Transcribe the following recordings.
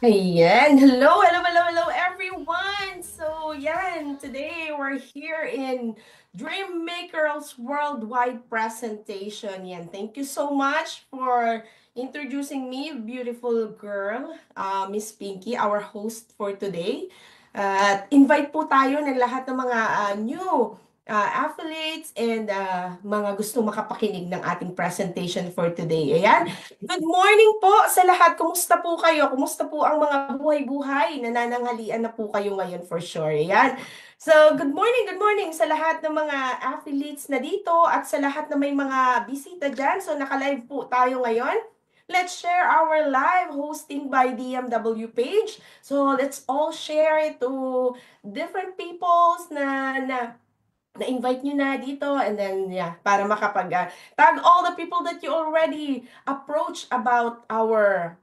Ayan. Hello, everyone. So, yan. Today, we're here in Dream Makers Worldwide Presentation. Yan. Thank you so much for introducing me, beautiful girl, Miss Pinky, our host for today. At invite po tayo ng lahat ng mga new affiliates and mga gustong makapakinig ng ating presentation for today. Ayan. Good morning po sa lahat. Kumusta po kayo? Kumusta po ang mga buhay-buhay? Nanananghalian na po kayo ngayon for sure. Yan. So, good morning sa lahat ng mga affiliates na dito at sa lahat na may mga bisita dyan. So, naka-live po tayo ngayon. Let's share our live hosting by DMW page. So, let's all share it to different peoples na-invite nyo na dito and then yeah, para tag all the people that you already approach about our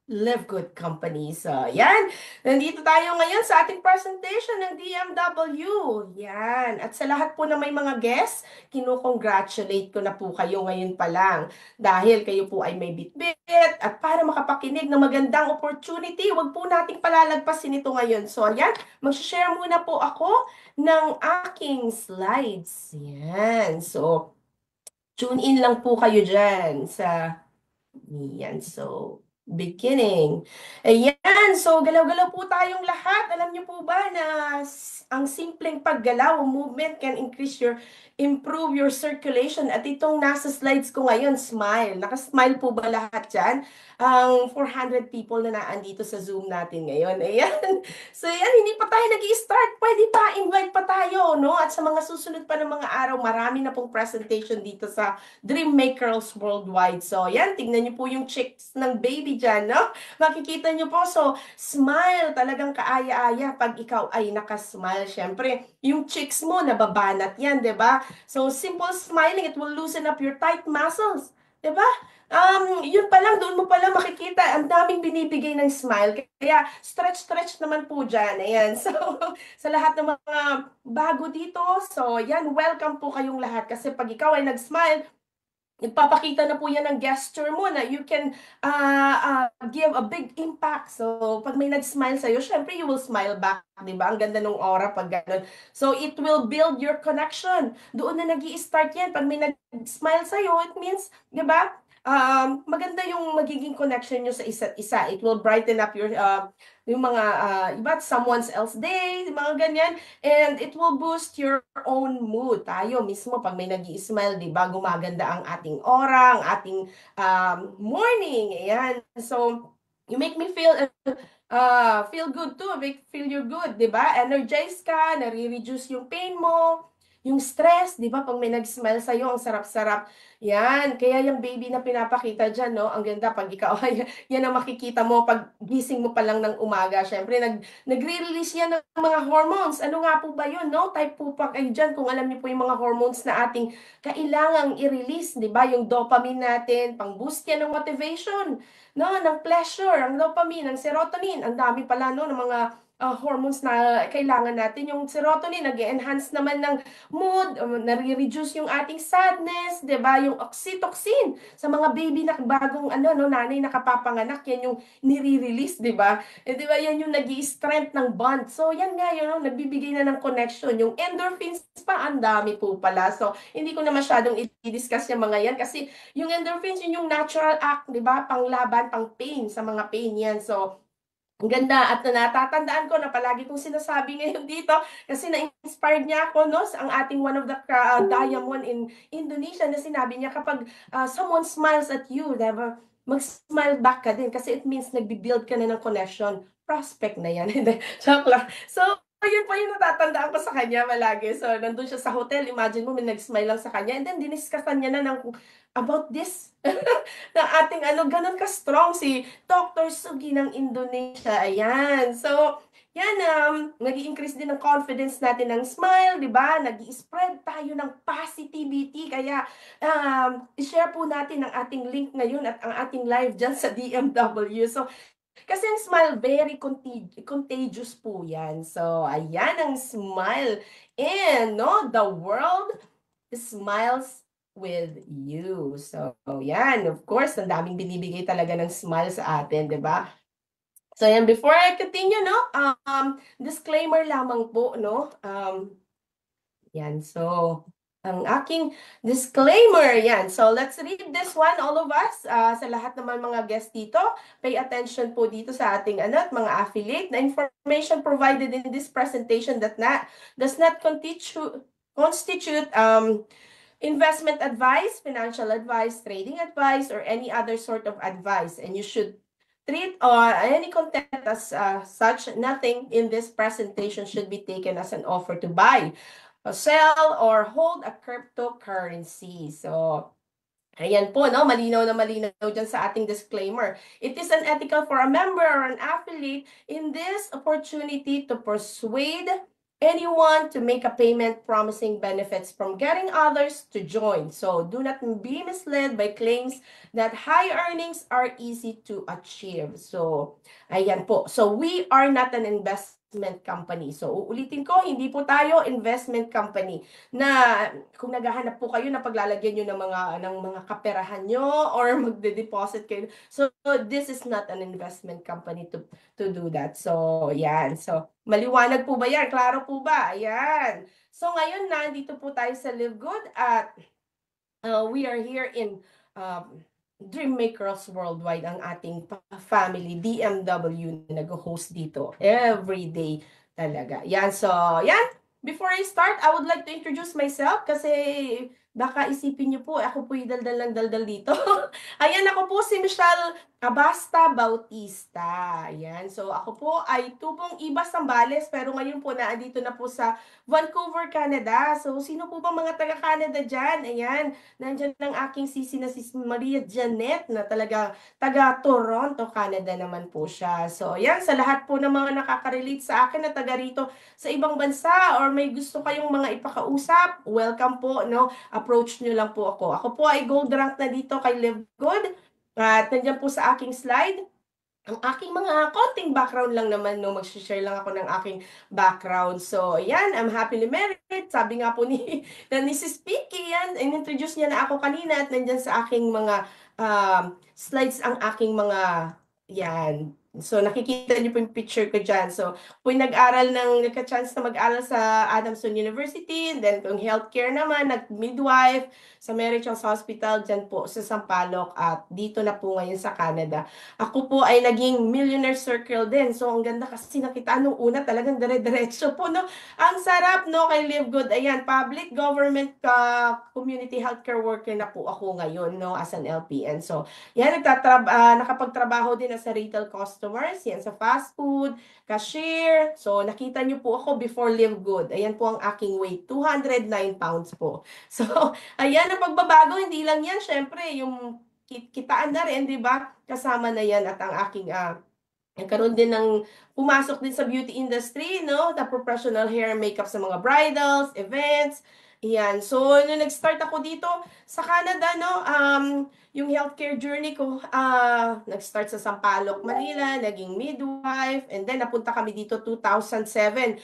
Live Good Company. So, yan. Nandito tayo ngayon sa ating presentation ng DMW. Yan. At sa lahat po na may mga guests, kino-congratulate ko na po kayo ngayon pa lang. Dahil kayo po ay may bitbit at para makapakinig ng magandang opportunity, wag po nating palalagpasin ito ngayon. So, yan. Mag-share muna po ako ng aking slides. Yan. So, tune in lang po kayo dyan sa yan. So, beginning. Ayan. So, galaw-galaw po tayong lahat. Alam niyo po ba na ang simpleng paggalaw, movement can improve your circulation. At itong nasa slides ko ngayon, smile. Nakasmile po ba lahat dyan? Ang 400 people na naandito sa Zoom natin ngayon. Ayan. So, yan, hindi pa tayo nag-i-start. Pwede pa, invite pa tayo, no? At sa mga susunod pa ng mga araw, marami na pong presentation dito sa Dream Makers Worldwide. So, yan, tingnan niyo po yung chicks ng baby dyan, no? Makikita niyo po, so, smile, talagang kaaya-aya pag ikaw ay nakasmile. Siyempre, yung chicks mo, nababanat yan, di ba? So, simple smiling, it will loosen up your tight muscles. Di ba? Yun pa lang, doon mo pa lang makikita, ang daming binibigay ng smile. Kaya, stretch naman po dyan. Ayan. So, sa lahat ng mga bago dito, so, yan, welcome po kayong lahat. Kasi pag ikaw ay nag-smile, nagpapakita na po yan ng gesture mo na you can give a big impact. So, pag may nag-smile sa'yo, syempre you will smile back, di ba? Ang ganda ng aura pag ganun. So, it will build your connection. Doon na nag start yan. Pag may nag-smile sa'yo, it means, di ba? Maganda yung magiging connection nyo sa isa't isa. It will brighten up yung mga, iba't someone's else day, mga ganyan. And it will boost your own mood. Tayo mismo, pag may nag-i-smile, di ba, gumaganda ang ating aura, ang ating morning. Ayan. So, you make me feel good too. Feel you're good, di ba? Energize ka, nare-reduce yung pain mo, yung stress, di ba? Pag may nag-smile sa'yo, ang sarap-sarap. Yan. Kaya yung baby na pinapakita dyan, no? Ang ganda pag ikaw ay yan ang makikita mo pag gising mo pa lang ng umaga. Syempre, nagre-release yan ng mga hormones. Ano nga po ba yun, no? Type po pa kayo dyan kung alam niyo po yung mga hormones na ating kailangang i-release, di ba? Yung dopamine natin, pang-boost yan ng motivation, no? Ng pleasure, ang dopamine, ang serotonin. Ang dami pala, no? Ng mga hormones na kailangan natin. Yung serotonin, nag-enhance naman ng mood, nare-reduce yung ating sadness, 'di ba? Yung oxytocin sa mga baby na bagong no, nanay nakapapanganak, yan yung nire-release, 'di ba? 'Di ba yan yung nag-i-strength ng bond. So, yan nga yun, no, nagbibigay na ng connection. Yung endorphins pa, ang dami po pala. So, hindi ko na masyadong i-discuss yung mga yan kasi yung endorphins, yun yung natural act, 'di ba? Panglaban, pang pain, sa mga pain yan. So, ang ganda at natatandaan ko na palagi kong sinasabi ngayon dito kasi na-inspired niya ako, no? Ang ating one of the diamond in Indonesia na sinabi niya kapag someone smiles at you, diba? Mag-smile back ka din kasi it means nagbi-build ka na ng connection. Prospect na yan. Hindi, joke lang. So, yun po yung natatandaan ko sa kanya malagi. So, nandun siya sa hotel. Imagine mo, may nag-smile lang sa kanya. And then, diniscusan niya na about this. Na ating ganun ka-strong si Dr. Sugi ng Indonesia. Ayan. So, yan, nag-i-increase din ang confidence natin ng smile, di ba? Nag-i-spread tayo ng positivity. Kaya, i-share po natin ang ating link ngayon at ang ating live dyan sa DMW. So, kasi ang smile, very contagious po yan. So, ayan ang smile. And, no, the world smiles with you. So, yan. Of course, ang daming binibigay talaga ng smile sa atin, di ba? So yan, before I continue, no, disclaimer lamang po, no, yan, so, ang aking disclaimer, yan. So, let's read this one, all of us, sa lahat naman mga guests dito. Pay attention po dito sa ating ano, at mga affiliate. The information provided in this presentation does not constitute investment advice, financial advice, trading advice, or any other sort of advice. And you should treat any content as such. Nothing in this presentation should be taken as an offer to buy, sell, or hold a cryptocurrency. So, ayan po, no? Malinaw na malinaw dyan sa ating disclaimer. It is unethical for a member or an affiliate in this opportunity to persuade anyone to make a payment promising benefits from getting others to join. So do not be misled by claims that high earnings are easy to achieve. So, ayan po. So we are not an investment company. So uulitin ko, hindi po tayo investment company na kung naghahanap po kayo na paglalagyan nyo ng mga kaperahan nyo or magde-deposit kayo. So this is not an investment company to do that. So yan. So maliwanag po ba yan? Klaro po ba? Ayan. So ngayon nandito po tayo sa Live Good at we are here in Dream Makers Worldwide, ang ating family, DMW, na nag-host dito every day talaga. Yan, so, yan. Before I start, I would like to introduce myself kasi baka isipin niyo po, ako po yung daldal ng daldal dito. Ayan, ako po si Michelle Abasta Bautista. Ayan, so ako po ay tubong Ibas Zambales pero ngayon po naandito na po sa Vancouver, Canada. So, sino po ba mga taga-Canada dyan? Ayan, nandyan ang aking sisi na si Maria Janet na talaga taga Toronto, Canada naman po siya. So, yan, sa lahat po ng mga nakaka-relate sa akin na taga rito sa ibang bansa or may gusto kayong mga ipakausap, welcome po, no? Approach nyo lang po ako. Ako po ay gold rank na dito kay Live Good. At nandiyan po sa aking slide ang aking mga konting background lang naman, no, mag-share lang ako ng aking background. So, yan, I'm happily married. Sabi nga po ni Sis Vicky, yan, in-introduce niya na ako kanina at nandyan sa aking mga slides ang aking mga, yan. So, nakikita niyo po yung picture ko dyan. So, kung nag-aral nagka-chance na mag-aral sa Adamson University, and then kung healthcare naman, nag-midwife sa Mary Charles Hospital, dyan po sa Sampaloc, at dito na po ngayon sa Canada. Ako po ay naging millionaire circle din. So, ang ganda kasi nakita nung una talagang dire-diretso po, no? Ang sarap, no, kay Live Good. Ayan, public government community healthcare worker na po ako ngayon, no, as an LPN. So, yan, nakapagtrabaho din as a retail customers, yan sa fast food, cashier. So, nakita niyo po ako before Live Good. Ayan po ang aking weight, 209 pounds po. So, ayan, ang pagbabago, hindi lang yan, syempre, yung kitaan na rin, di ba? Kasama na yan at ang aking nagkaroon din ng pumasok din sa beauty industry, no? The professional hair and makeup sa mga bridals, events. Yan. So, nung nag-start ako dito sa Canada, no, yung healthcare journey ko, nag-start sa Sampaloc, Manila, naging midwife, and then napunta kami dito 2007.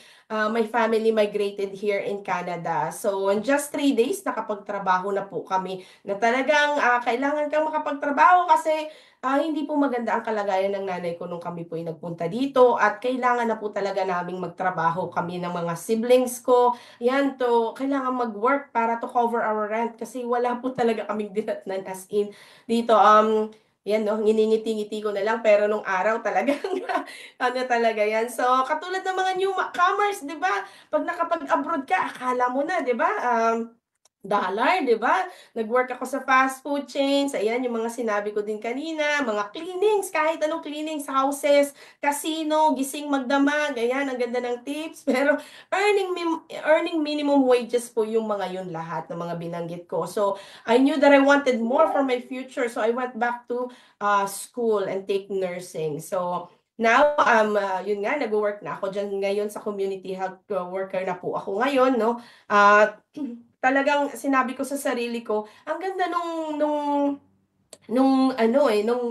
My family migrated here in Canada. So, in just 3 days, nakapagtrabaho na po kami na talagang kailangan kang makapagtrabaho kasi hindi po maganda ang kalagayan ng nanay ko nung kami po ay nagpunta dito at kailangan na po talaga naming magtrabaho kami ng mga siblings ko. Yan to, kailangan mag-work para to cover our rent kasi wala po talaga kaming dinatnan as in dito. Yan no, nginingiti-ngiti ko na lang pero nung araw talagang ano talaga yan. So, katulad ng mga newcomers, 'di ba? Pag nakapag-abroad ka, akala mo na, 'di ba? Dollar, 'di ba? Nag-work ako sa fast food chains. Ayan, yung mga sinabi ko din kanina, mga cleanings, kahit anong cleanings, houses, casino, gising magdamag. Ayan, ang ganda ng tips. Pero earning minimum wages po yung mga yun lahat ng mga binanggit ko. So, I knew that I wanted more for my future. So, I went back to school and take nursing. So, now, yun nga, nag-work na ako dyan ngayon sa community health worker na po ako ngayon, no? Talagang sinabi ko sa sarili ko, ang ganda nung ano nung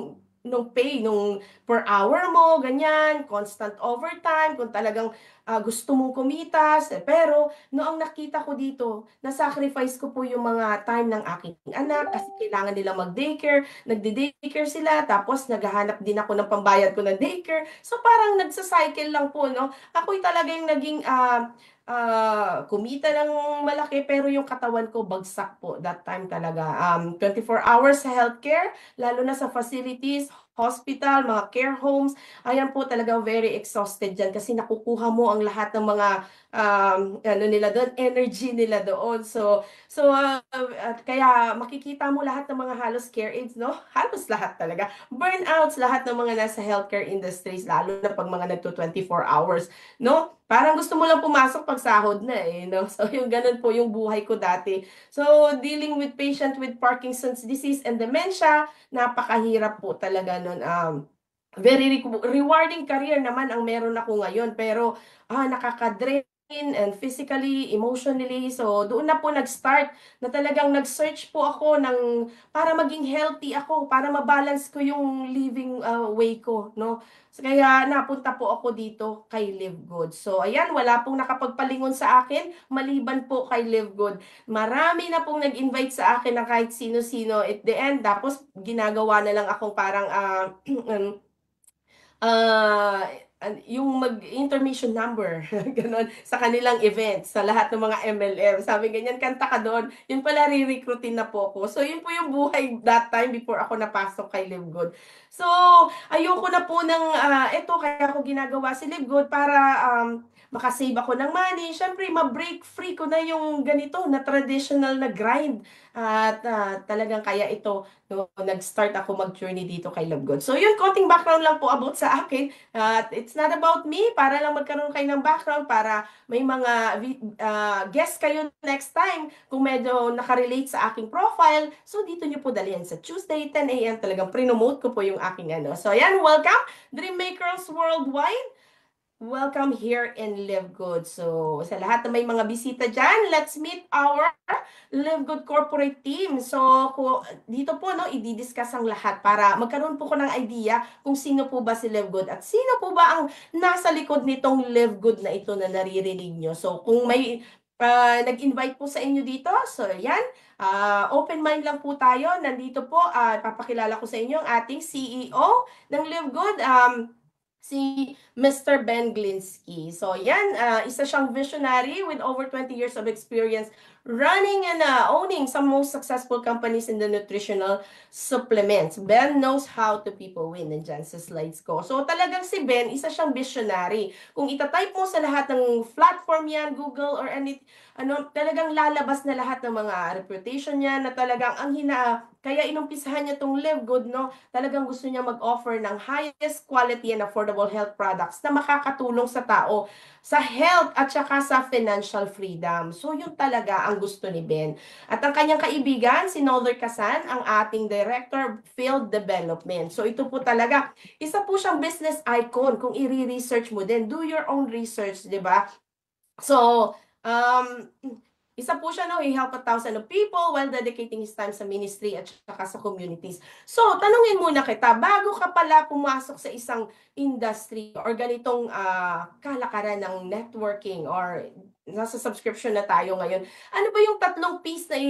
nung pay, nung per hour mo, ganyan, constant overtime, kung talagang gusto mong kumitas. Pero no, ang nakita ko dito, na-sacrifice ko po yung mga time ng aking anak kasi kailangan nila mag-daycare, nagde-daycare sila, tapos naghahanap din ako ng pambayad ko ng daycare. So parang nagsa-cycle lang po, no? Ako'y talaga yung naging kumita ng malaki pero yung katawan ko bagsak po that time talaga. 24 hours sa healthcare, lalo na sa facilities, hospital, mga care homes. Ayan po talaga very exhausted dyan kasi nakukuha mo ang lahat ng mga ano nila doon, energy nila doon. At kaya makikita mo lahat ng mga halos care aids, no? Halos lahat talaga. Burnouts, lahat ng mga nasa healthcare industries, lalo na pag mga nagto 24 hours, no? Parang gusto mo lang pumasok pag sahod na eh, no? So yung ganun po yung buhay ko dati. So dealing with patient with Parkinson's disease and dementia, napakahirap po talaga nun. Very rewarding career naman ang meron ako ngayon, pero nakaka-drain and physically, emotionally. So doon na po nag-start na talagang nag-search po ako para maging healthy ako, para mabalance ko yung living way ko, no? So, kaya napunta po ako dito kay Live Good. So ayan, wala pong nakapagpalingon sa akin maliban po kay Live Good. Marami na pong nag-invite sa akin na kahit sino-sino at the end, tapos ginagawa na lang akong parang ah, yung mag-intermission number, ganon, sa kanilang events, sa lahat ng mga MLM. Sabi ganyan, kanta ka doon. Yun pala, re-recruitin na po ako. So, yun po yung buhay that time before ako napasok kay Live Good. So, ayoko na po eto, kaya ako ginagawa si Live Good para makasave ako ng money. Siyempre, ma-break free ko na yung ganito na traditional na grind. At talagang kaya ito, no, nag-start ako mag-journey dito kay Love God. So yun, konting background lang po about sa akin. At it's not about me, para lang magkaroon kayo ng background, para may mga guest kayo next time kung medyo nakarelate sa aking profile. So dito nyo po dalhin sa Tuesday, 10 a.m. Talagang prinomote ko po yung aking ano. So ayan, welcome, Dream Makers Worldwide. Welcome here in Live Good. So, sa lahat na may mga bisita dyan, let's meet our Live Good corporate team. So, dito po, no, i-discuss ang lahat para magkaroon po ko ng idea kung sino po ba si Live Good at sino po ba ang nasa likod nitong Live Good na ito na naririnig nyo. So, kung may nag-invite po sa inyo dito, so yan, open mind lang po tayo. Nandito po, papakilala ko sa inyo ang ating CEO ng Live Good. Si Mr. Ben Glinsky. So yan, isa siyang visionary with over 20 years of experience running and owning some most successful companies in the nutritional supplements. Ben knows how to people win. Nandyan sa slides ko. So talagang si Ben, isa siyang visionary. Kung itatype mo sa lahat ng platform yan, Google or talagang lalabas na lahat ng mga reputation niya na talagang kaya inumpisahan niya tong Live Good, no? Talagang gusto niya mag-offer ng highest quality and affordable health products na makakatulong sa tao sa health at saka sa financial freedom. So yun talaga ang gusto ni Ben. At ang kanyang kaibigan, si Nolder Casan, ang ating Director Field Development. So ito po talaga, isa po siyang business icon kung i-research mo din. Do your own research, di ba? So, um, isa po siya, no, he helped 1,000 of people while dedicating his time sa ministry at saka sa communities. So, tanungin muna kita, bago ka pala pumasok sa isang industry or ganitong kalakaran ng networking or nasa subscription na tayo ngayon, ano ba yung tatlong piece na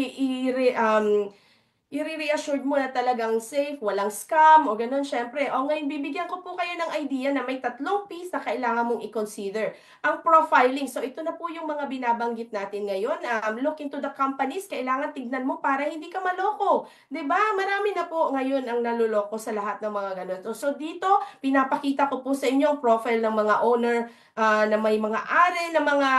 i-reassured mo na talagang safe, walang scam o ganun, syempre. O ngayon, bibigyan ko po kayo ng idea na may tatlong piece na kailangan mong i-consider. Ang profiling. So, ito na po yung mga binabanggit natin ngayon. Look into the companies. Kailangan tignan mo para hindi ka maloko. 'Di ba? Marami na po ngayon ang naluloko sa lahat ng mga ganito. So, dito, pinapakita ko po sa inyo ang profile ng mga owner na may mga are na mga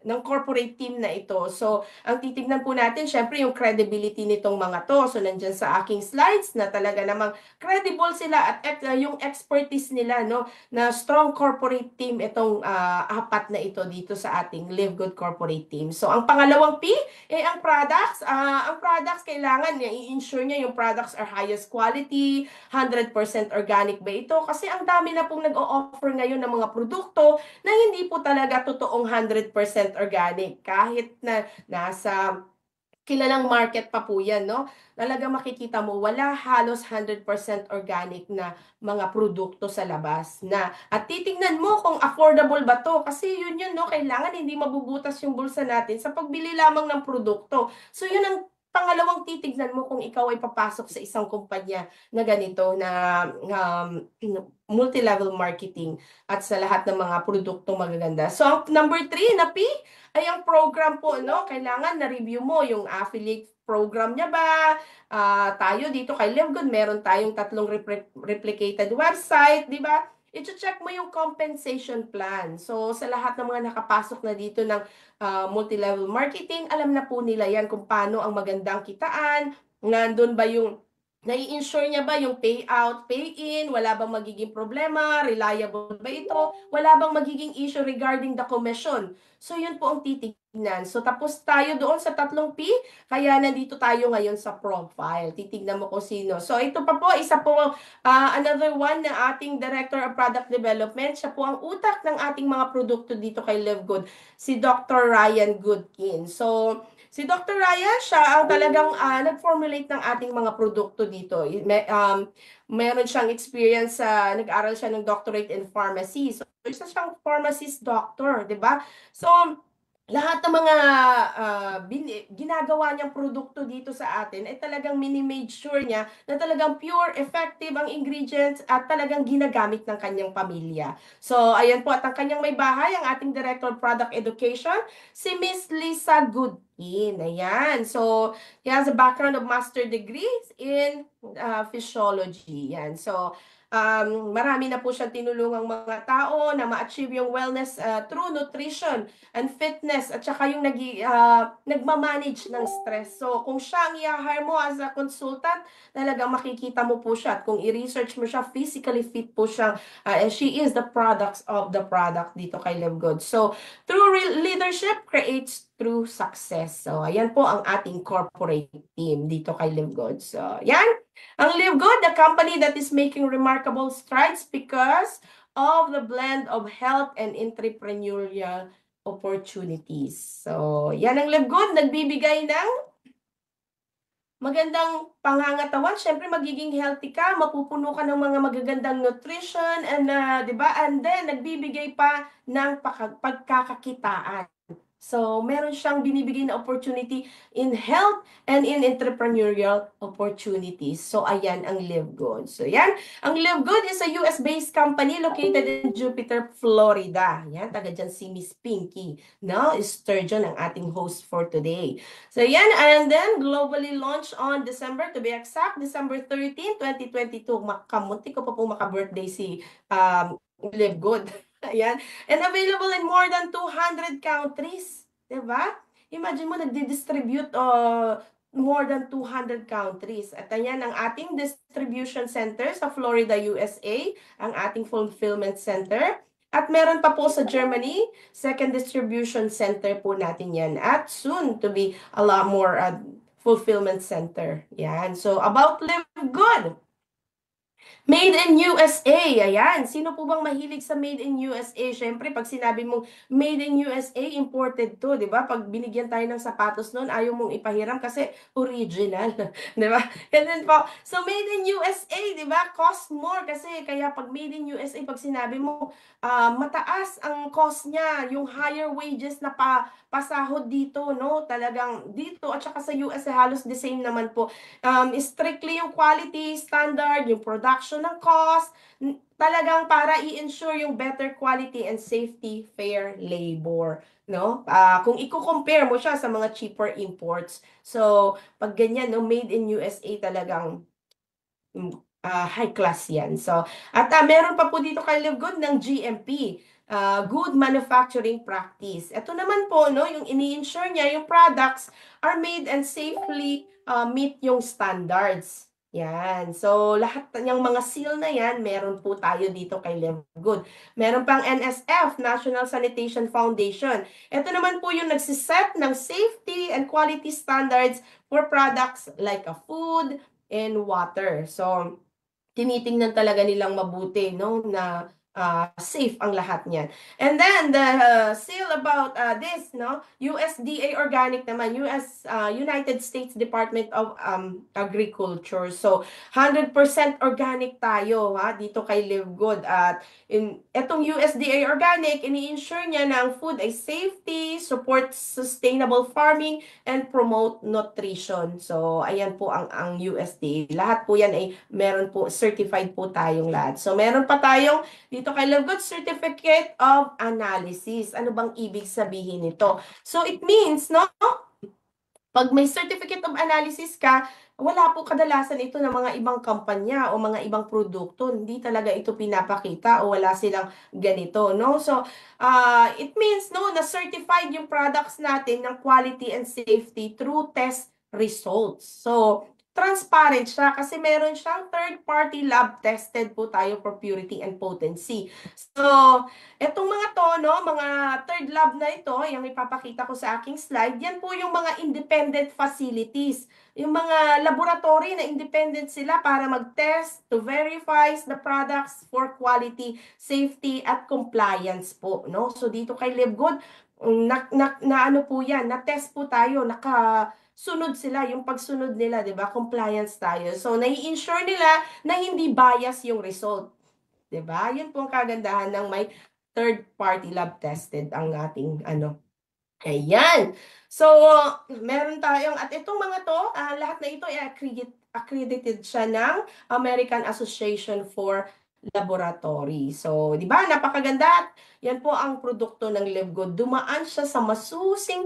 ng corporate team na ito. So, ang titignan po natin, syempre, yung credibility nitong mga to. So, nandyan sa aking slides na talaga namang credible sila at yung expertise nila, no, na strong corporate team itong apat na ito dito sa ating Live Good corporate team. So, ang pangalawang P, ang products. Ang products, kailangan i-ensure niya yung products are highest quality, 100% organic ba ito? Kasi ang dami na pong nag-o-offer ngayon ng mga produkto na hindi po talaga totoong 100% organic. Kahit na nasa kilalang market pa po yan, no? Talagang makikita mo, wala halos 100% organic na mga produkto sa labas na at titingnan mo kung affordable ba to kasi yun, no? Kailangan hindi mabubutas yung bulsa natin sa pagbili lamang ng produkto. So yun ang pangalawang titignan mo kung ikaw ay papasok sa isang kumpanya na ganito na multi-level marketing at sa lahat ng mga produktong magaganda. So, ang number three na P ay ang program po, no? Kailangan na-review mo yung affiliate program niya ba? Tayo dito kay LiveGood, meron tayong tatlong replicated website, di ba? I-check mo yung compensation plan. So, sa lahat ng mga nakapasok na dito ng multi-level marketing, alam na po nila yan kung paano ang magandang kitaan, nandun ba yung nai-insure niya ba yung payout, pay-in? Wala bang magiging problema? Reliable ba ito? Wala bang magiging issue regarding the commission? So, yun po ang titignan. So, tapos tayo doon sa tatlong P, kaya nandito tayo ngayon sa profile. Titignan mo kung sino. So, ito pa po, isa po, another one na ating Director of Product Development. Siya po ang utak ng ating mga produkto dito kay LiveGood, si Dr. Ryan Goodkin. So, si Dr. Ryan, siya ang talagang nag-formulate ng ating mga produkto dito. Meron siyang experience sa, nag-aral siya ng doctorate in pharmacy. So, isa siyang pharmacist doctor, di ba? So, lahat ng mga ginagawa niyang produkto dito sa atin ay talagang mini-made sure niya na talagang pure, effective ang ingredients at talagang ginagamit ng kanyang pamilya. So, ayan po, at ang kanyang may bahay, ang ating Director of Product Education, si Miss Lisa Goodkin. Ayan. So, he has a background of master degrees in physiology. Yan. So, marami na po siyang tinulungang mga tao na ma-achieve yung wellness through nutrition and fitness at saka yung nagmamanage ng stress. So, kung siya ang i-hire mo as a consultant, talagang makikita mo po siya. At kung i-research mo siya, physically fit po siya. And she is the products of the product dito kay Live Good. So, true leadership creates true success. So, ayan po ang ating corporate team dito kay Live Good. So, yan. Ang Live Good, the company that is making remarkable strides because of the blend of health and entrepreneurial opportunities. So, yan ang Live Good, nagbibigay ng magandang pangangatawan. Siyempre, magiging healthy ka, mapupuno ka ng mga magagandang nutrition, and, di ba? And then, nagbibigay pa ng pagkakakitaan. So, meron siyang binibigay na opportunity in health and in entrepreneurial opportunities. So, ayan ang Live Good. So, yan. Ang Live Good is a US-based company located in Jupiter, Florida. Yan, taga dyan si Miss Pinky. No? Sturgeon ang ating host for today. So, yan. And then, globally launched on December, to be exact, December 13, 2022. Kamunti ko pa po maka-birthday si Live Good. Ayan. And available in more than 200 countries. Diba? Imagine mo, nagdi-distribute more than 200 countries. At ayan ang ating distribution center sa Florida, USA, ang ating fulfillment center. At meron pa po sa Germany, second distribution center po natin yan. At soon to be a lot more fulfillment center. Yan. So, about Live Good. Made in USA, ayan. Sino po bang mahilig sa Made in USA? Siyempre, pag sinabi mong Made in USA, imported to, di ba? Pag binigyan tayo ng sapatos noon, ayaw mong ipahiram kasi original, di ba? Ganun po. So, Made in USA, di ba? Cost more kasi kaya pag Made in USA, pag sinabi mo, mataas ang cost niya, yung higher wages na pasahod dito, no? Talagang dito at saka sa US, halos the same naman po. Strictly yung quality standard, yung production ng cost, talagang para i-ensure yung better quality and safety, fair labor, no? Kung i-compare mo siya sa mga cheaper imports. So, pag ganyan, no, made in USA talagang high class yan. So, at meron pa po dito kay Live Good ng GMP. Good manufacturing practice. Ito naman po, no, yung ini-ensure niya, yung products are made and safely meet yung standards. Yan. So, lahat ng mga seal na yan, meron po tayo dito kay Live Good. Meron pang NSF, National Sanitation Foundation. Ito naman po yung nagsiset ng safety and quality standards for products like a food and water. So, tinitingnan talaga nilang mabuti, no, na safe ang lahat niyan. And then the seal about this, no? USDA organic naman, United States Department of Agriculture. So 100% organic tayo ha dito kay Live Good. At etong USDA organic, ini-ensure niya na ang food ay safety, support sustainable farming, and promote nutrition. So ayan po ang USDA. Lahat po yan ay meron po certified po tayong lahat. So meron pa tayong dito kay Love Good Certificate of Analysis. Ano bang ibig sabihin nito? So it means, no? Pag may Certificate of Analysis ka, wala po kadalasan ito ng mga ibang kampanya o mga ibang produkto. Hindi talaga ito pinapakita o wala silang ganito, no? So, it means, no, na certified yung products natin ng quality and safety through test results. So, transparent siya kasi meron siyang third-party lab tested po tayo for purity and potency. So, etong mga to, no, mga third lab na ito, yung ipapakita ko sa aking slide, yan po yung mga independent facilities. Yung mga laboratory na independent sila para mag-test to verify the products for quality, safety, at compliance po, no? So, dito kay LiveGood, na ano po yan, na-test po tayo, sunod sila, yung pagsunod nila, di ba? Compliance tayo. So, nai-ensure nila na hindi bias yung result. Di ba? Yun po ang kagandahan ng may third-party lab tested ang ating ano. Ayan. So, meron tayong, at itong mga to, lahat na ito ay accredited siya ng American Association for Laboratory. So, di ba? Napakaganda. Yan po ang produkto ng LiveGood. Dumaan siya sa masusing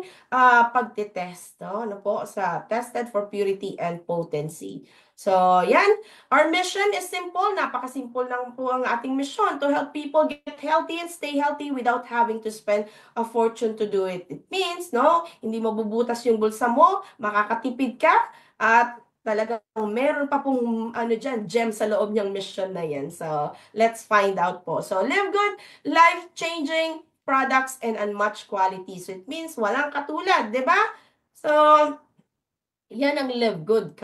pagtitest. No? Ano po? Sa tested for purity and potency. So, yan. Our mission is simple. Napakasimple lang po ang ating mission to help people get healthy and stay healthy without having to spend a fortune to do it. It means, no, hindi mabubutas yung bulsa mo, makakatipid ka, at talagang meron pa pong ano dyan, gem sa loob niyang mission na yan. So, let's find out po. So, Live Good, life-changing products and unmatched quality. So, it means walang katulad, di ba? So, yan ang Live Good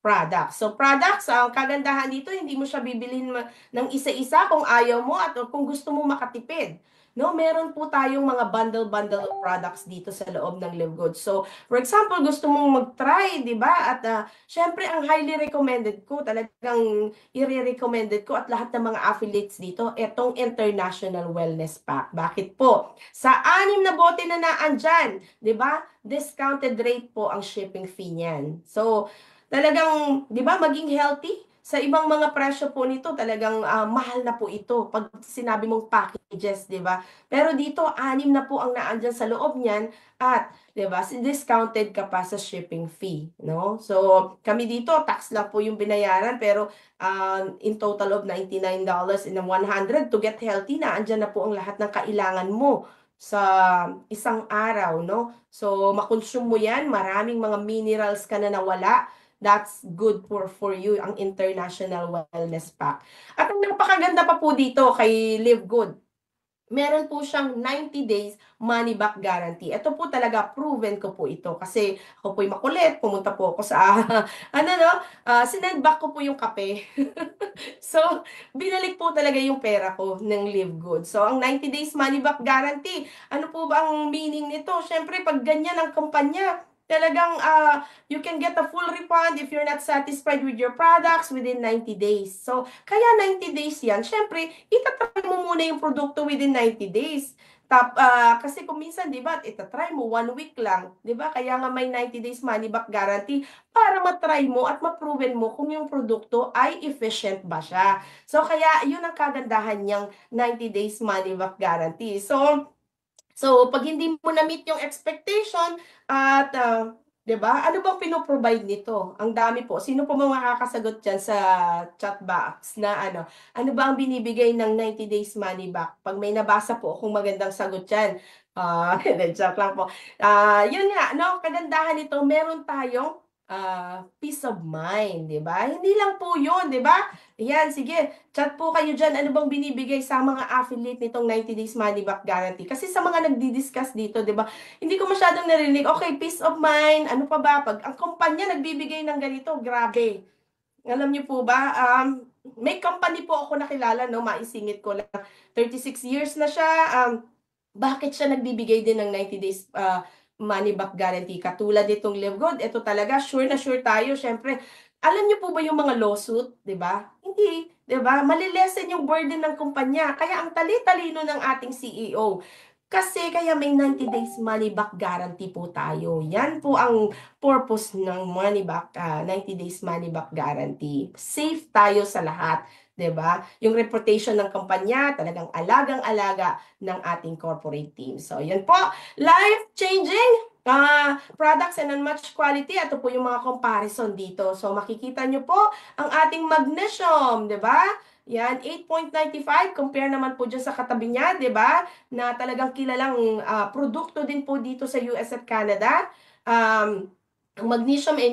products. So, products, ang kagandahan dito, hindi mo siya bibilhin ng isa-isa kung ayaw mo at kung gusto mo makatipid. No, meron po tayong mga bundle of products dito sa loob ng Live Good. So, for example, gusto mong mag-try, di ba? At syempre, ang highly recommended ko, talagang i-recommended ko at lahat ng mga affiliates dito, etong International Wellness Pack. Bakit po? Sa 6 na bote na naandyan, di ba? Discounted rate po ang shipping fee niyan. So, talagang, di ba, maging healthy? Sa ibang mga presyo po nito, talagang mahal na po ito pag sinabi mong packages, di ba? Pero dito, 6 na po ang naandyan sa loob niyan at, di ba, discounted ka pa sa shipping fee, no? So, kami dito, tax lang po yung binayaran, pero in total of $99 and 100 to get healthy, naandyan na po ang lahat ng kailangan mo sa isang araw, no? So, makonsume mo yan, maraming mga minerals ka na nawala. That's good for you, ang International Wellness Pack. At ang napakaganda pa po dito kay Live Good, meron po siyang 90 days money back guarantee. Ito po talaga, proven ko po ito. Kasi ako po'y makulit, pumunta po ako sa, sinend back ko po yung kape. So, binalik po talaga yung pera ko ng Live Good. So, ang 90 days money back guarantee, ano po ba ang meaning nito? Siyempre, pag ganyan ang kampanya, talagang you can get a full refund if you're not satisfied with your products within 90 days. So, kaya 90 days yan. Siyempre, itatry mo muna yung produkto within 90 days. Kasi kung minsan, di ba, itatry mo 1 week lang. Di ba? Kaya nga may 90 days money back guarantee para matry mo at ma-proven mo kung yung produkto ay efficient ba siya. So, kaya yun ang kagandahan niyang 90 days money back guarantee. So, pag hindi mo na-meet yung expectation at, 'di ba? Ano bang pino-provide nito? Ang dami po. Sino po mga makakasagot diyan sa chat box na ano ba ang binibigay ng 90 days money back? Pag may nabasa po akong magandang sagot diyan. Joke lang po. Yun nga, no, kagandahan nito, meron tayong peace of mind, 'di ba? Hindi lang po 'yun, 'di ba? Ayan, sige, chat po kayo dyan. Ano bang binibigay sa mga affiliate nitong 90 days money back guarantee? Kasi sa mga nagdi-discuss dito, di ba? Hindi ko masyadong narinig. Okay, peace of mind. Ano pa ba? Pag ang kumpanya nagbibigay ng ganito, grabe. Alam niyo po ba? may company po ako nakilala, no, maisingit ko lang, 36 years na siya. Bakit siya nagbibigay din ng 90 days money back guarantee? Katulad nitong Live Good, ito talaga, sure na sure tayo. Syempre, alam niyo po ba yung mga lawsuit, di ba? Hindi, di ba? Malilesen yung burden ng kumpanya. Kaya ang tali-talino ng ating CEO. Kasi kaya may 90 days money back guarantee po tayo. Yan po ang purpose ng money back, 90 days money back guarantee. Safe tayo sa lahat, 'di ba? Yung reputation ng kumpanya, talagang alagang-alaga ng ating corporate team. So, yan po, life-changing products and unmatched quality. Ito po yung mga comparison dito. So, makikita nyo po ang ating magnesium, 'di ba? Yan, 8.95 compare naman po dyan sa katabi niya, 'di ba? Na talagang kilalang produkto din po dito sa US at Canada. Ang magnesium ay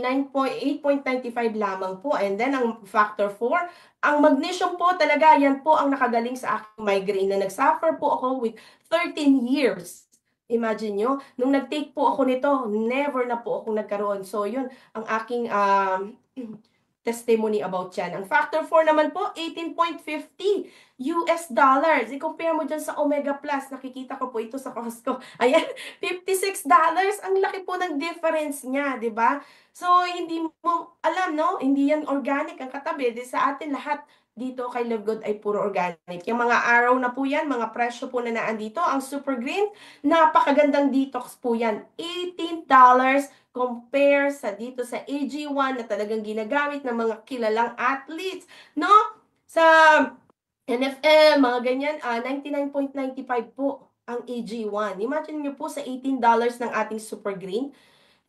8.95 lamang po. And then, ang factor 4, ang magnesium po talaga, yan po ang nakagaling sa aking migraine na nagsuffer po ako with 13 years. Imagine nyo, nung nag-take po ako nito, never na po akong nagkaroon. So, yun, ang aking testimony about yan. Ang factor 4 naman po, 18.50 US dollars. I-compare mo dyan sa Omega Plus. Nakikita ko po ito sa Costco. Ayan, $56. Ang laki po ng difference niya, di ba? So, hindi mo alam, no? Hindi yan organic ang katabi. Di sa atin lahat dito kay Live Good ay puro organic. Yung mga araw na po yan, mga presyo po na naandito, ang Super Green, napakagandang detox po yan. $18 compare sa dito sa AG1 na talagang ginagamit ng mga kilalang athletes, no? Sa NFL, mga ganyan, 99.95 po ang AG1. Imagine nyo po sa $18 ng ating Super Green.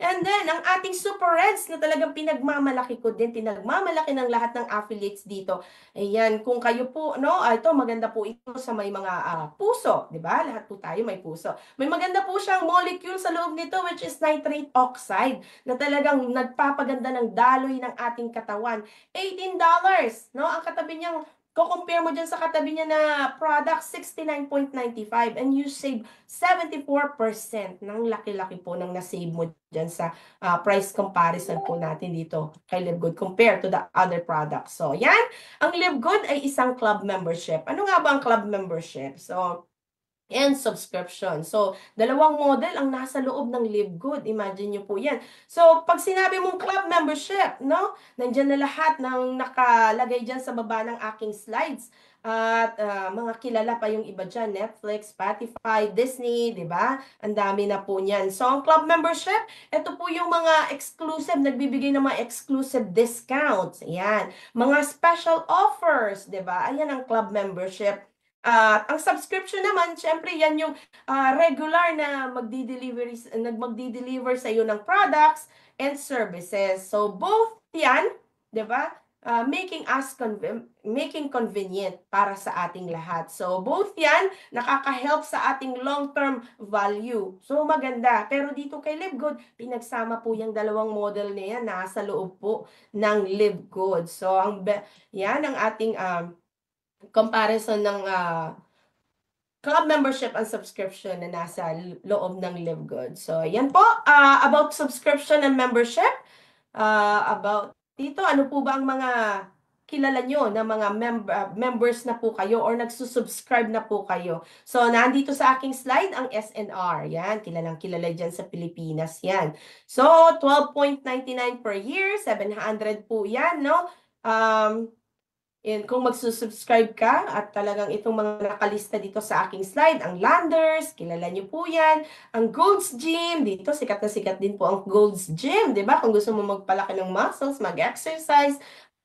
And then, ang ating Super Reds na talagang pinagmamalaki ko din, pinagmamalaki ng lahat ng affiliates dito. Ayan, kung kayo po, no, ito, maganda po ito sa may mga puso, di ba? Lahat po tayo may puso. May maganda po siyang molecule sa loob nito, which is nitrate oxide, na talagang nagpapaganda ng daloy ng ating katawan. $18, no? Ang katabi niyang compare mo dyan sa katabi niya na product, 69.95 and you save 74% ng laki-laki po ng nasave mo dyan sa price comparison po natin dito kay Live Good compared to the other products. So, yan. Ang Live Good ay isang club membership. Ano nga ba ang club membership? So, and subscription. So, dalawang model ang nasa loob ng Live Good. Imagine nyo po yan. So, pag sinabi mong club membership, no? Nandyan na lahat ng nakalagay dyan sa baba ng aking slides. At mga kilala pa yung iba dyan, Netflix, Spotify, Disney, di ba? Ang dami na po niyan. So, ang club membership, ito po yung mga exclusive, nagbibigay ng mga exclusive discounts. Ayan. Mga special offers, di ba? Ayan ang club membership. Ang subscription naman, syempre yan yung regular na magdi-deliver sa iyo ng products and services. So both yan, 'di ba? Making convenient para sa ating lahat. So both yan nakaka-help sa ating long-term value. So maganda. Pero dito kay Live Good, pinagsama po yung dalawang model na yan nasa loob po ng Live Good. So yan ang ating comparison ng club membership and subscription na nasa loob ng Live Good. So, yan po. About subscription and membership. About dito, ano po ba ang mga kilala nyo na mga members na po kayo or nagsusubscribe na po kayo. So, nandito sa aking slide ang SNR. Yan, kilalang kilala dyan sa Pilipinas. Yan. So, 12.99 per year, 700 po yan, no? And kung magsusubscribe ka at talagang itong mga nakalista dito sa aking slide, ang Landers, kilala nyo po yan, ang Gold's Gym, dito sikat na sikat din po ang Gold's Gym, di ba? Kung gusto mo magpalaki ng muscles, mag-exercise,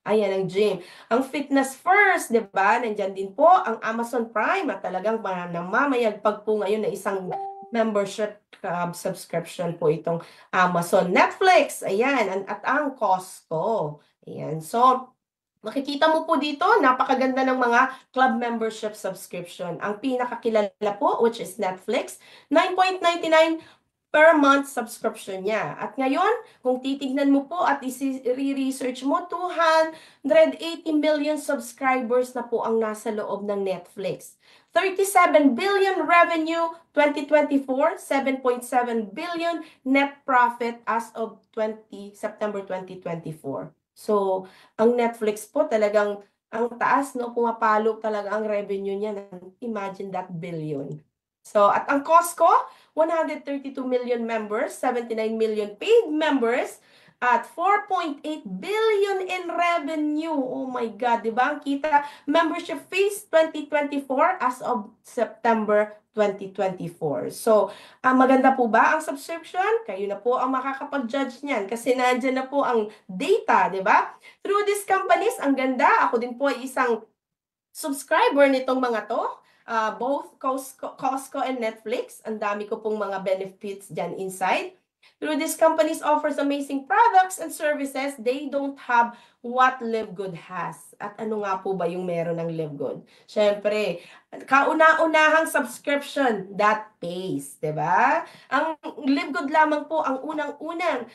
ayan ang gym. Ang Fitness First, di ba? Nandyan din po ang Amazon Prime at talagang namamayagpag po ngayon na isang membership subscription po itong Amazon. Netflix, ayan, at ang Costco. Ayan, so makikita mo po dito, napakaganda ng mga club membership subscription. Ang pinakakilala po, which is Netflix, 9.99 per month subscription niya. At ngayon, kung titignan mo po at i-research mo, 280 million subscribers na po ang nasa loob ng Netflix. 37 billion revenue 2024, 7.7 billion net profit as of September 2024. So, ang Netflix po talagang Ang taas, no? Pumapalo talaga ang revenue niya. Imagine that, billion. So, at ang Costco, 132 million members, 79 million paid members, at 4.8 billion in revenue. Oh my God, di ba? Ang kita, membership fees 2024 as of September 2024. So, maganda po ba ang subscription? Kayo na po ang makakapag-judge niyan kasi nandiyan na po ang data, di ba? Through these companies, ang ganda. Ako din po ay isang subscriber nitong mga to. Both Costco and Netflix. Ang dami ko pong mga benefits dyan inside. Through these companies offers amazing products and services. They don't have what Live Good has. At ano nga po ba yung meron ng Live Good? Siyempre, kauna-unahang subscription that pays, 'di ba? Ang Live Good lamang po ang unang-unang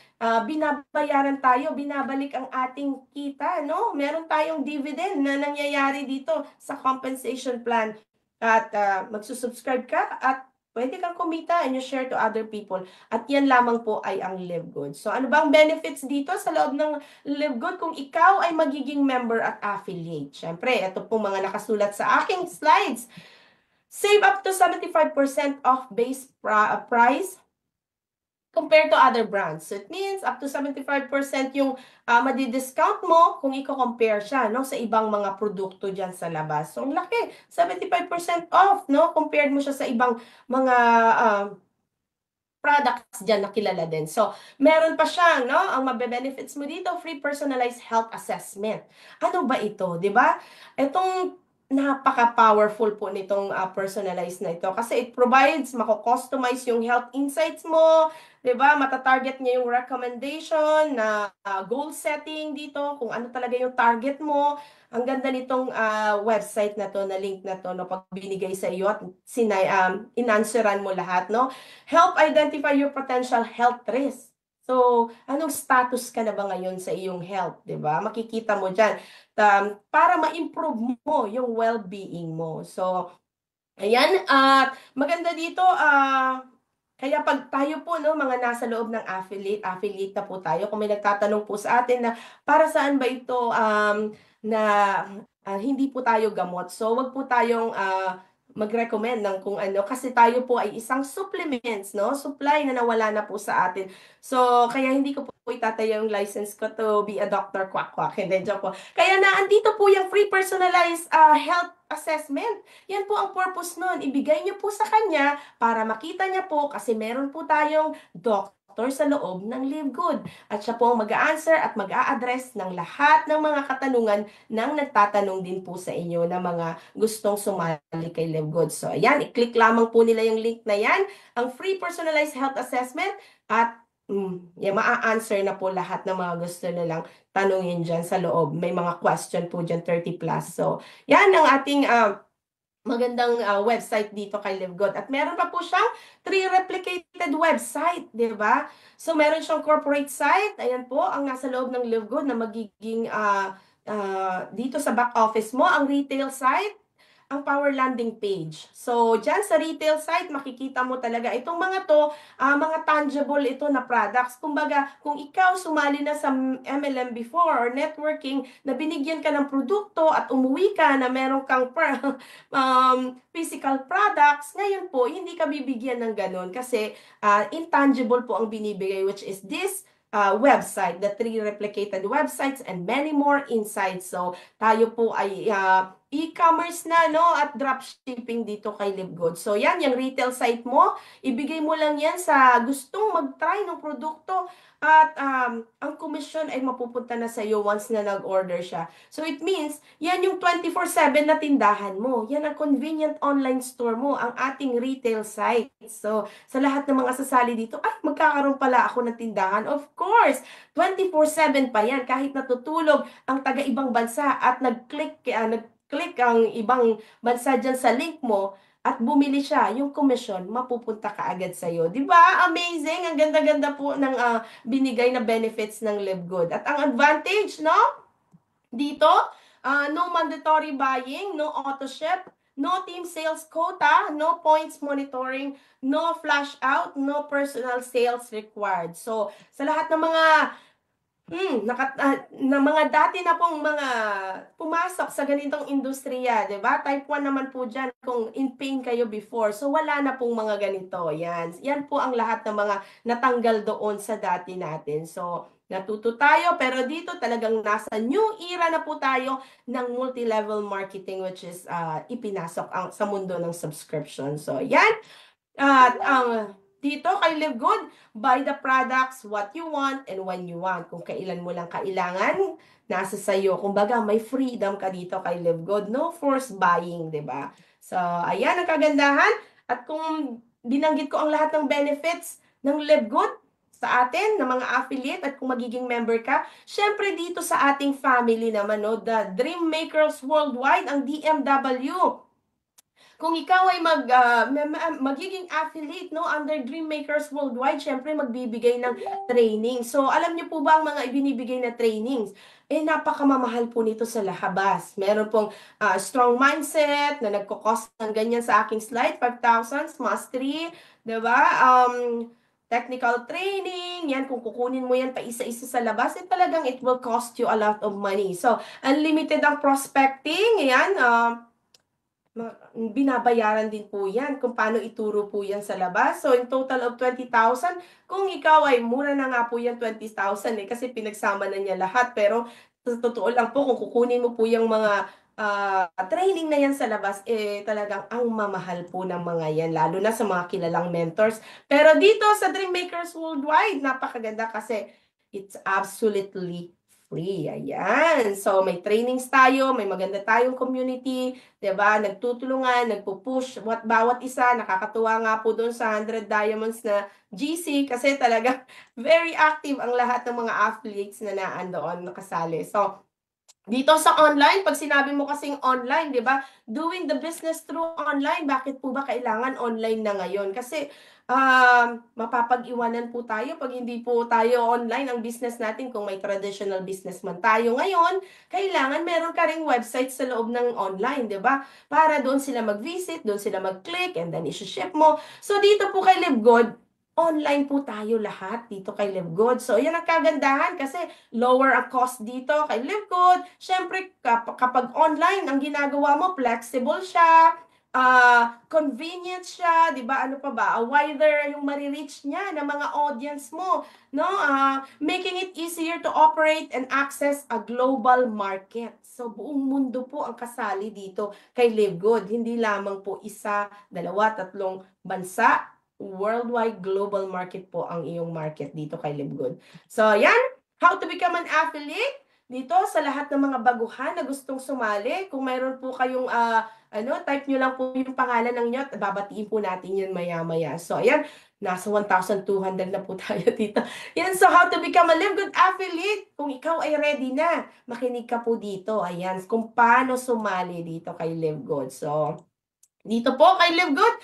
binabayaran tayo, binabalik ang ating kita, no? Meron tayong dividend na nangyayari dito sa compensation plan at magsusubscribe ka at pwede kang kumita and you share to other people. At yan lamang po ay ang Live Good. So ano bang benefits dito sa loob ng Live Good kung ikaw ay magiging member at affiliate? Siyempre, ito po mga nakasulat sa aking slides. Save up to 75% off base price compared to other brands. So it means up to 75% yung madi-discount mo kung i-compare siya, no, sa ibang mga produkto diyan sa labas. So ang laki, 75% off, no, compared mo siya sa ibang mga products dyan na kilala din. So, meron pa siya, no? Ang mabe-benefits mo dito, free personalized health assessment. Ano ba ito, di ba? Itong napaka-powerful po nitong personalized na ito kasi it provides, mako-customize yung health insights mo, 'di ba? Mata-target niya yung recommendation na goal setting dito, kung ano talaga yung target mo. Ang ganda nitong website na to, na link na to, no, pag binigay sa iyo at inansweran mo lahat, no? Help identify your potential health risk. So, anong status ka na ba ngayon sa iyong health, 'di ba? Makikita mo diyan para ma-improve mo yung well-being mo. So, ayan, at maganda dito kaya pag tayo po, no, mga nasa loob ng affiliate na po tayo. Kung may nagtatanong po sa atin na para saan ba ito na hindi po tayo gamot. So, wag po tayong mag-recommend ng kung ano kasi tayo po ay isang supplements, no? Supply na nawala na po sa atin. So, kaya hindi ko po itataya yung license ko to be a doctor kwak-kwak. Hindi, joke po. Kaya na andito po yung free personalized health assessment. Yan po ang purpose nun. Ibigay niyo po sa kanya para makita niya po kasi meron po tayong doctor sa loob ng Live Good. At siya po ang mag-a-answer at mag-a-address ng lahat ng mga katanungan ng nagtatanong din po sa inyo na mga gustong sumali kay Live Good. So, ayan, i-click lamang po nila yung link na yan, ang free personalized health assessment at maa-answer na po lahat ng mga gusto nilang tanungin dyan sa loob. May mga question po dyan, 30 plus. So, yan ang ating magandang website dito kay Live Good. At meron pa po siyang 3 replicated website, di ba? So, meron siyang corporate site. Ayan po, ang nasa loob ng Live Good na magiging dito sa back office mo. Ang retail site, ang power landing page. So, dyan sa retail site, makikita mo talaga itong mga to, mga tangible ito na products. Kumbaga, kung ikaw sumali na sa MLM before or networking, na binigyan ka ng produkto at umuwi ka na meron kang physical products, ngayon po, hindi ka bibigyan ng ganun kasi intangible po ang binibigay, which is this website, the 3 replicated websites and many more insights. So, tayo po ay e-commerce na, no, at dropshipping dito kay Live Good. So, yan, yung retail site mo, ibigay mo lang yan sa gustong mag-try ng produkto at ang commission ay mapupunta na sa iyo once na nag-order siya. So, it means, yan yung 24/7 na tindahan mo. Yan ang convenient online store mo, ang ating retail site. So, sa lahat ng mga sasali dito, ay, magkakaroon pala ako ng tindahan. Of course, 24/7 pa yan. Kahit natutulog ang taga-ibang bansa at nag-click ang ibang bansa dyan sa link mo at bumili siya, yung commission, mapupunta ka agad sa'yo. Di ba? Amazing! Ang ganda-ganda po ng binigay na benefits ng Live Good. At ang advantage, no? Dito, no mandatory buying, no auto ship, no team sales quota, no points monitoring, no flash out, no personal sales required. So, sa lahat ng mga Na mga dati na pong mga pumasok sa ganitong industriya, 'di ba? Type 1 naman po diyan kung in pain kayo before. So wala na pong mga ganito. Yan. Yan po ang lahat ng mga natanggal doon sa dati natin. So natuto tayo pero dito talagang nasa new era na po tayo ng multi-level marketing which is ipinasok sa mundo ng subscription. So yan. At ang dito kay Live Good, buy the products what you want and when you want. Kung kailan mo lang kailangan, nasa sayo. Kumbaga, may freedom ka dito kay Live Good. No forced buying, 'di ba? So, ayan ang kagandahan. At kung binanggit ko ang lahat ng benefits ng Live Good sa atin, ng mga affiliate at kung magiging member ka, syempre dito sa ating family naman, no, the Dream Makers Worldwide, ang DMW. Kung ikaw ay magiging affiliate no under Dream Makers Worldwide, syempre magbibigay ng training. So, alam niyo po ba ang mga ibinibigay na trainings? Napakamamahal po nito sa lahabas. Meron pong strong mindset na nagko-cost ng ganyan sa aking slide, 5,000 mastery, 'di ba? Technical training, yan, kung kukunin mo yan pa isa-isa sa labas, talagang it will cost you a lot of money. So, unlimited ang prospecting, yan, binabayaran din po yan kung paano ituro po yan sa labas. So, in total of 20,000, kung ikaw ay mura na nga po yan 20,000 kasi pinagsama na niya lahat. Pero sa totoo lang po, kung kukunin mo po yung mga training na yan sa labas, talagang ang mamahal po ng mga yan, lalo na sa mga kilalang mentors. Pero dito sa Dream Makers Worldwide, napakaganda kasi it's absolutely free. Ayan. So, may trainings tayo, may maganda tayong community, 'di ba? Nagtutulungan, nagpo-push bawat isa. Nakakatuwa nga po doon sa 100 Diamonds na GC kasi talaga very active ang lahat ng mga affiliates na naandoon nakasali. So, dito sa online, pag sinabi mo kasing online, 'di ba? Doing the business through online, bakit po ba kailangan online na ngayon? Kasi mapapag-iwanan po tayo pag hindi po tayo online ang business natin. Kung may traditional business man tayo ngayon, kailangan meron ka ring website sa loob ng online, 'di ba? Para doon sila mag-visit, doon sila mag-click, and then i-ship mo. So dito po kay LiveGood, online po tayo lahat dito kay LiveGood. So, yan ang kagandahan kasi lower ang cost dito kay LiveGood. Siyempre, kapag online, ang ginagawa mo, flexible siya, convenient siya, di ba? Ano pa ba? Wider yung marireach niya ng mga audience mo, no? Making it easier to operate and access a global market. So, buong mundo po ang kasali dito kay LiveGood. Hindi lamang po isa, dalawa, tatlong bansa, worldwide global market po ang iyong market dito kay LiveGood. So, yan. How to become an affiliate? Dito sa lahat ng mga baguhan na gustong sumali, kung mayroon po kayong type nyo lang po yung pangalan ng inyo at babatiin po natin yan maya-maya. So, ayan, nasa 1,200 na po tayo dito. Yan, so how to become a LiveGood affiliate? Kung ikaw ay ready na, makinig ka po dito. Ayan, kung paano sumali dito kay LiveGood. So, dito po kay LiveGood,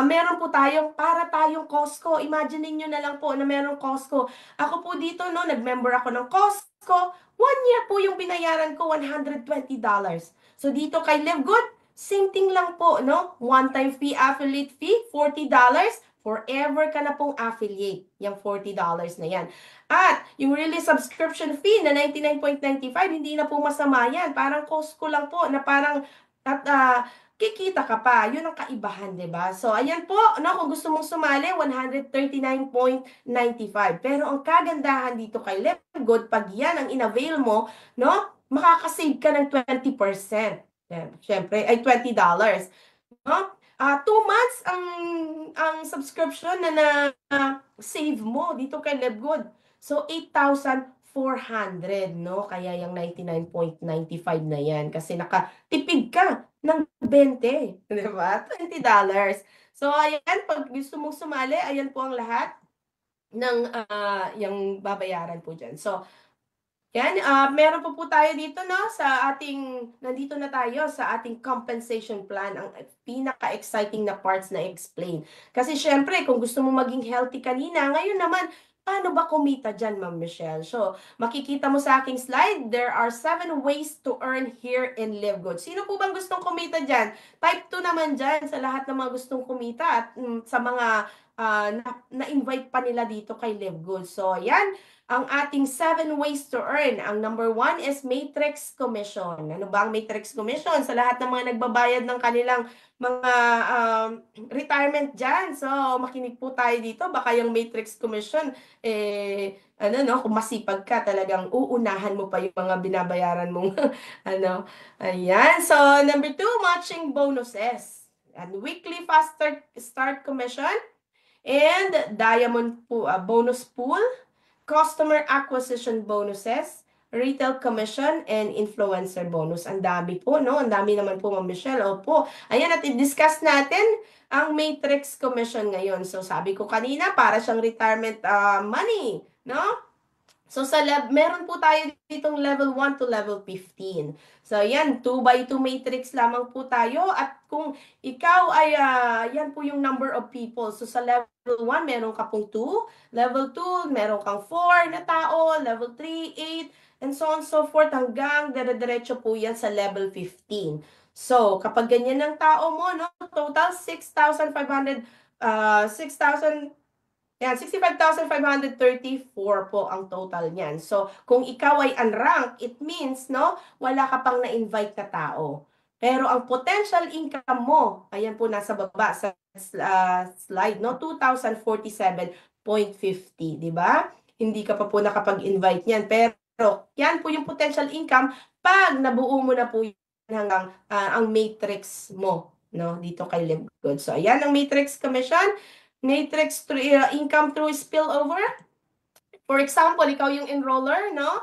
meron po para tayong Costco. Imagine niyo na lang po na meron Costco. Ako po dito, no, nag-member ako ng Costco. 1 year po yung binayaran ko, $120. So dito kay LiveGood, same thing lang po, no? One-time fee, affiliate fee, $40. Forever ka na pong affiliate, yung $40 na yan. At yung really subscription fee na 99.95, hindi na po masama yan. Parang Costco lang po, na parang kikita ka pa. Yun ang kaibahan, 'di ba? So, ayan po, no, kung gusto mong sumali, 139.95. Pero ang kagandahan dito kay LiveGood, pag yan ang inavail mo, no, makakasave ka ng 20%. Siyempre, ay $20. No? 2 months ang subscription na save mo dito kay LiveGood. So, 8,400, no? Kaya yung 99.95 na yan. Kasi nakatipid ka ng 20, di ba? $20. So, ayan, pag gusto mong sumali, ayan po ang lahat ng yung babayaran po dyan. So, yan, meron po tayo dito, no, nandito na tayo sa ating compensation plan, ang pinaka-exciting na parts na explain. Kasi syempre, kung gusto mo maging healthy kanina, ngayon naman, paano ba kumita dyan, Ma'am Michelle? So, makikita mo sa aking slide, there are 7 ways to earn here in LiveGood. Sino po bang gustong kumita dyan? Type 2 naman dyan sa lahat ng mga gustong kumita at sa mga na-invite pa nila dito kay Live Good. So, yan ang ating 7 ways to earn. Ang number 1 is Matrix Commission. Ano ba ang Matrix Commission? Sa lahat ng mga nagbabayad ng kanilang mga retirement dyan. So, makinig po tayo dito. Baka yung Matrix Commission, kung masipag ka, talagang uunahan mo pa yung mga binabayaran mong, ayan. So, number 2, matching bonuses. And weekly fast start commission and diamond bonus pool, customer acquisition bonuses, retail commission, and influencer bonus. Ang dami po, no? Ang dami naman po, Ma'am Michelle. Opo. Ayan, at i-discuss natin ang Matrix Commission ngayon. So, sabi ko kanina, para siyang retirement money, no? So, meron po tayo ditong level 1 to level 15. So, yan, 2x2 matrix lamang po tayo. At kung ikaw ay, yan po yung number of people. So, sa level 1, meron ka pong 2. Level 2, meron kang 4 na tao. Level 3, 8, and so on and so forth. Hanggang dire-diretso po yan sa level 15. So, kapag ganyan ang tao mo, no, total 6,500, 6,000, yan, 65,534 po ang total niyan. So, kung ikaw ay unranked, it means, no, wala ka pang na-invite na tao. Pero ang potential income mo, ayan po nasa baba sa slide, no, 2,047.50, di ba? Hindi ka pa po nakapag-invite niyan. Pero, yan po yung potential income pag nabuo mo na po hanggang ang matrix mo, no, dito kay Live Good. So, ayan ang matrix commission. Matrix income through spillover. For example, ikaw yung enroller, no?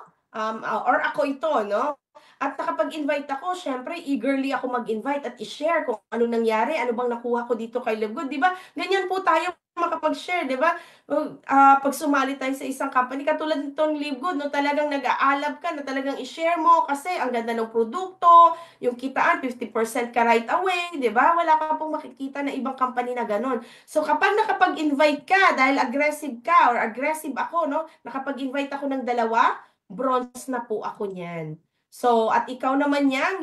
Or ako ito, no? At nakapag-invite ako, syempre, eagerly ako mag-invite at i-share kung ano nangyari, ano bang nakuha ko dito kay Live Good, di ba? Ganyan po tayo makapag-share, di ba? Pag sumali tayo sa isang company, katulad nitong Live Good, no, talagang nag-aalab ka na talagang i-share mo kasi ang ganda ng produkto, yung kitaan, 50% ka right away, di ba? Wala ka pong makikita na ibang company na ganon. So, kapag nakapag-invite ka, dahil aggressive ka or aggressive ako, no, nakapag-invite ako ng 2, bronze na po ako niyan. So, at ikaw naman yang,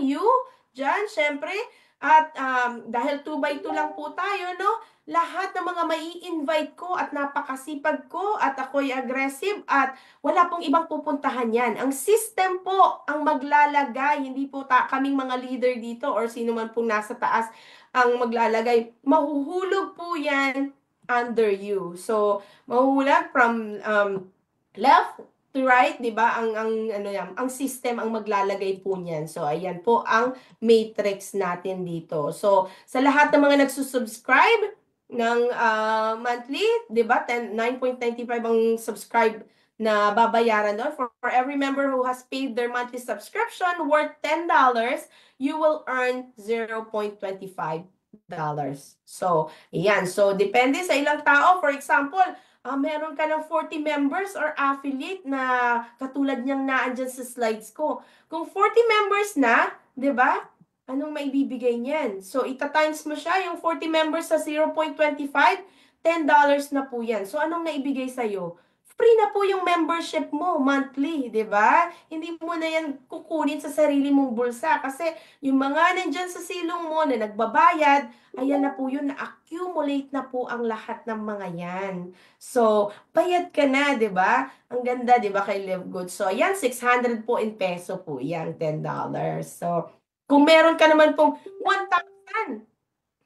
dyan, syempre, at dahil 2x2 lang po tayo, no, lahat ng mga mai-invite ko at napakasipag ko at ako'y aggressive at wala pong ibang pupuntahan yan. Ang system po ang maglalagay, hindi po kaming mga leader dito or sino man pong nasa taas ang maglalagay. Mahuhulog po yan under you. So, mahuhulog from left to right, 'di ba? Ang system ang maglalagay po niyan. So, ayan po ang matrix natin dito. So, sa lahat ng mga nagsusubscribe ng monthly, 'di ba? 9.95 ang subscribe na babayaran doon. For every member who has paid their monthly subscription worth $10, you will earn $0.25. So, ayan. So, depende sa ilang tao. For example, meron ka ng 40 members or affiliate na katulad niyang naandyan sa slides ko. Kung 40 members na, 'di ba? Anong maibibigay niyan? So, ita-times mo siya, yung 40 members sa 0.25, $10 na po yan. So, anong naibigay sa'yo? Free na po yung membership mo monthly, di ba? Hindi mo na yan kukunin sa sarili mong bulsa kasi yung mga nandyan sa silong mo na nagbabayad, ayan na po yun, na-accumulate na po ang lahat ng mga yan. So, bayad ka na, di ba? Ang ganda, di ba, kay Live Good. So, ayan, 600 po in peso po yan, $10. So, kung meron ka naman pong 1,000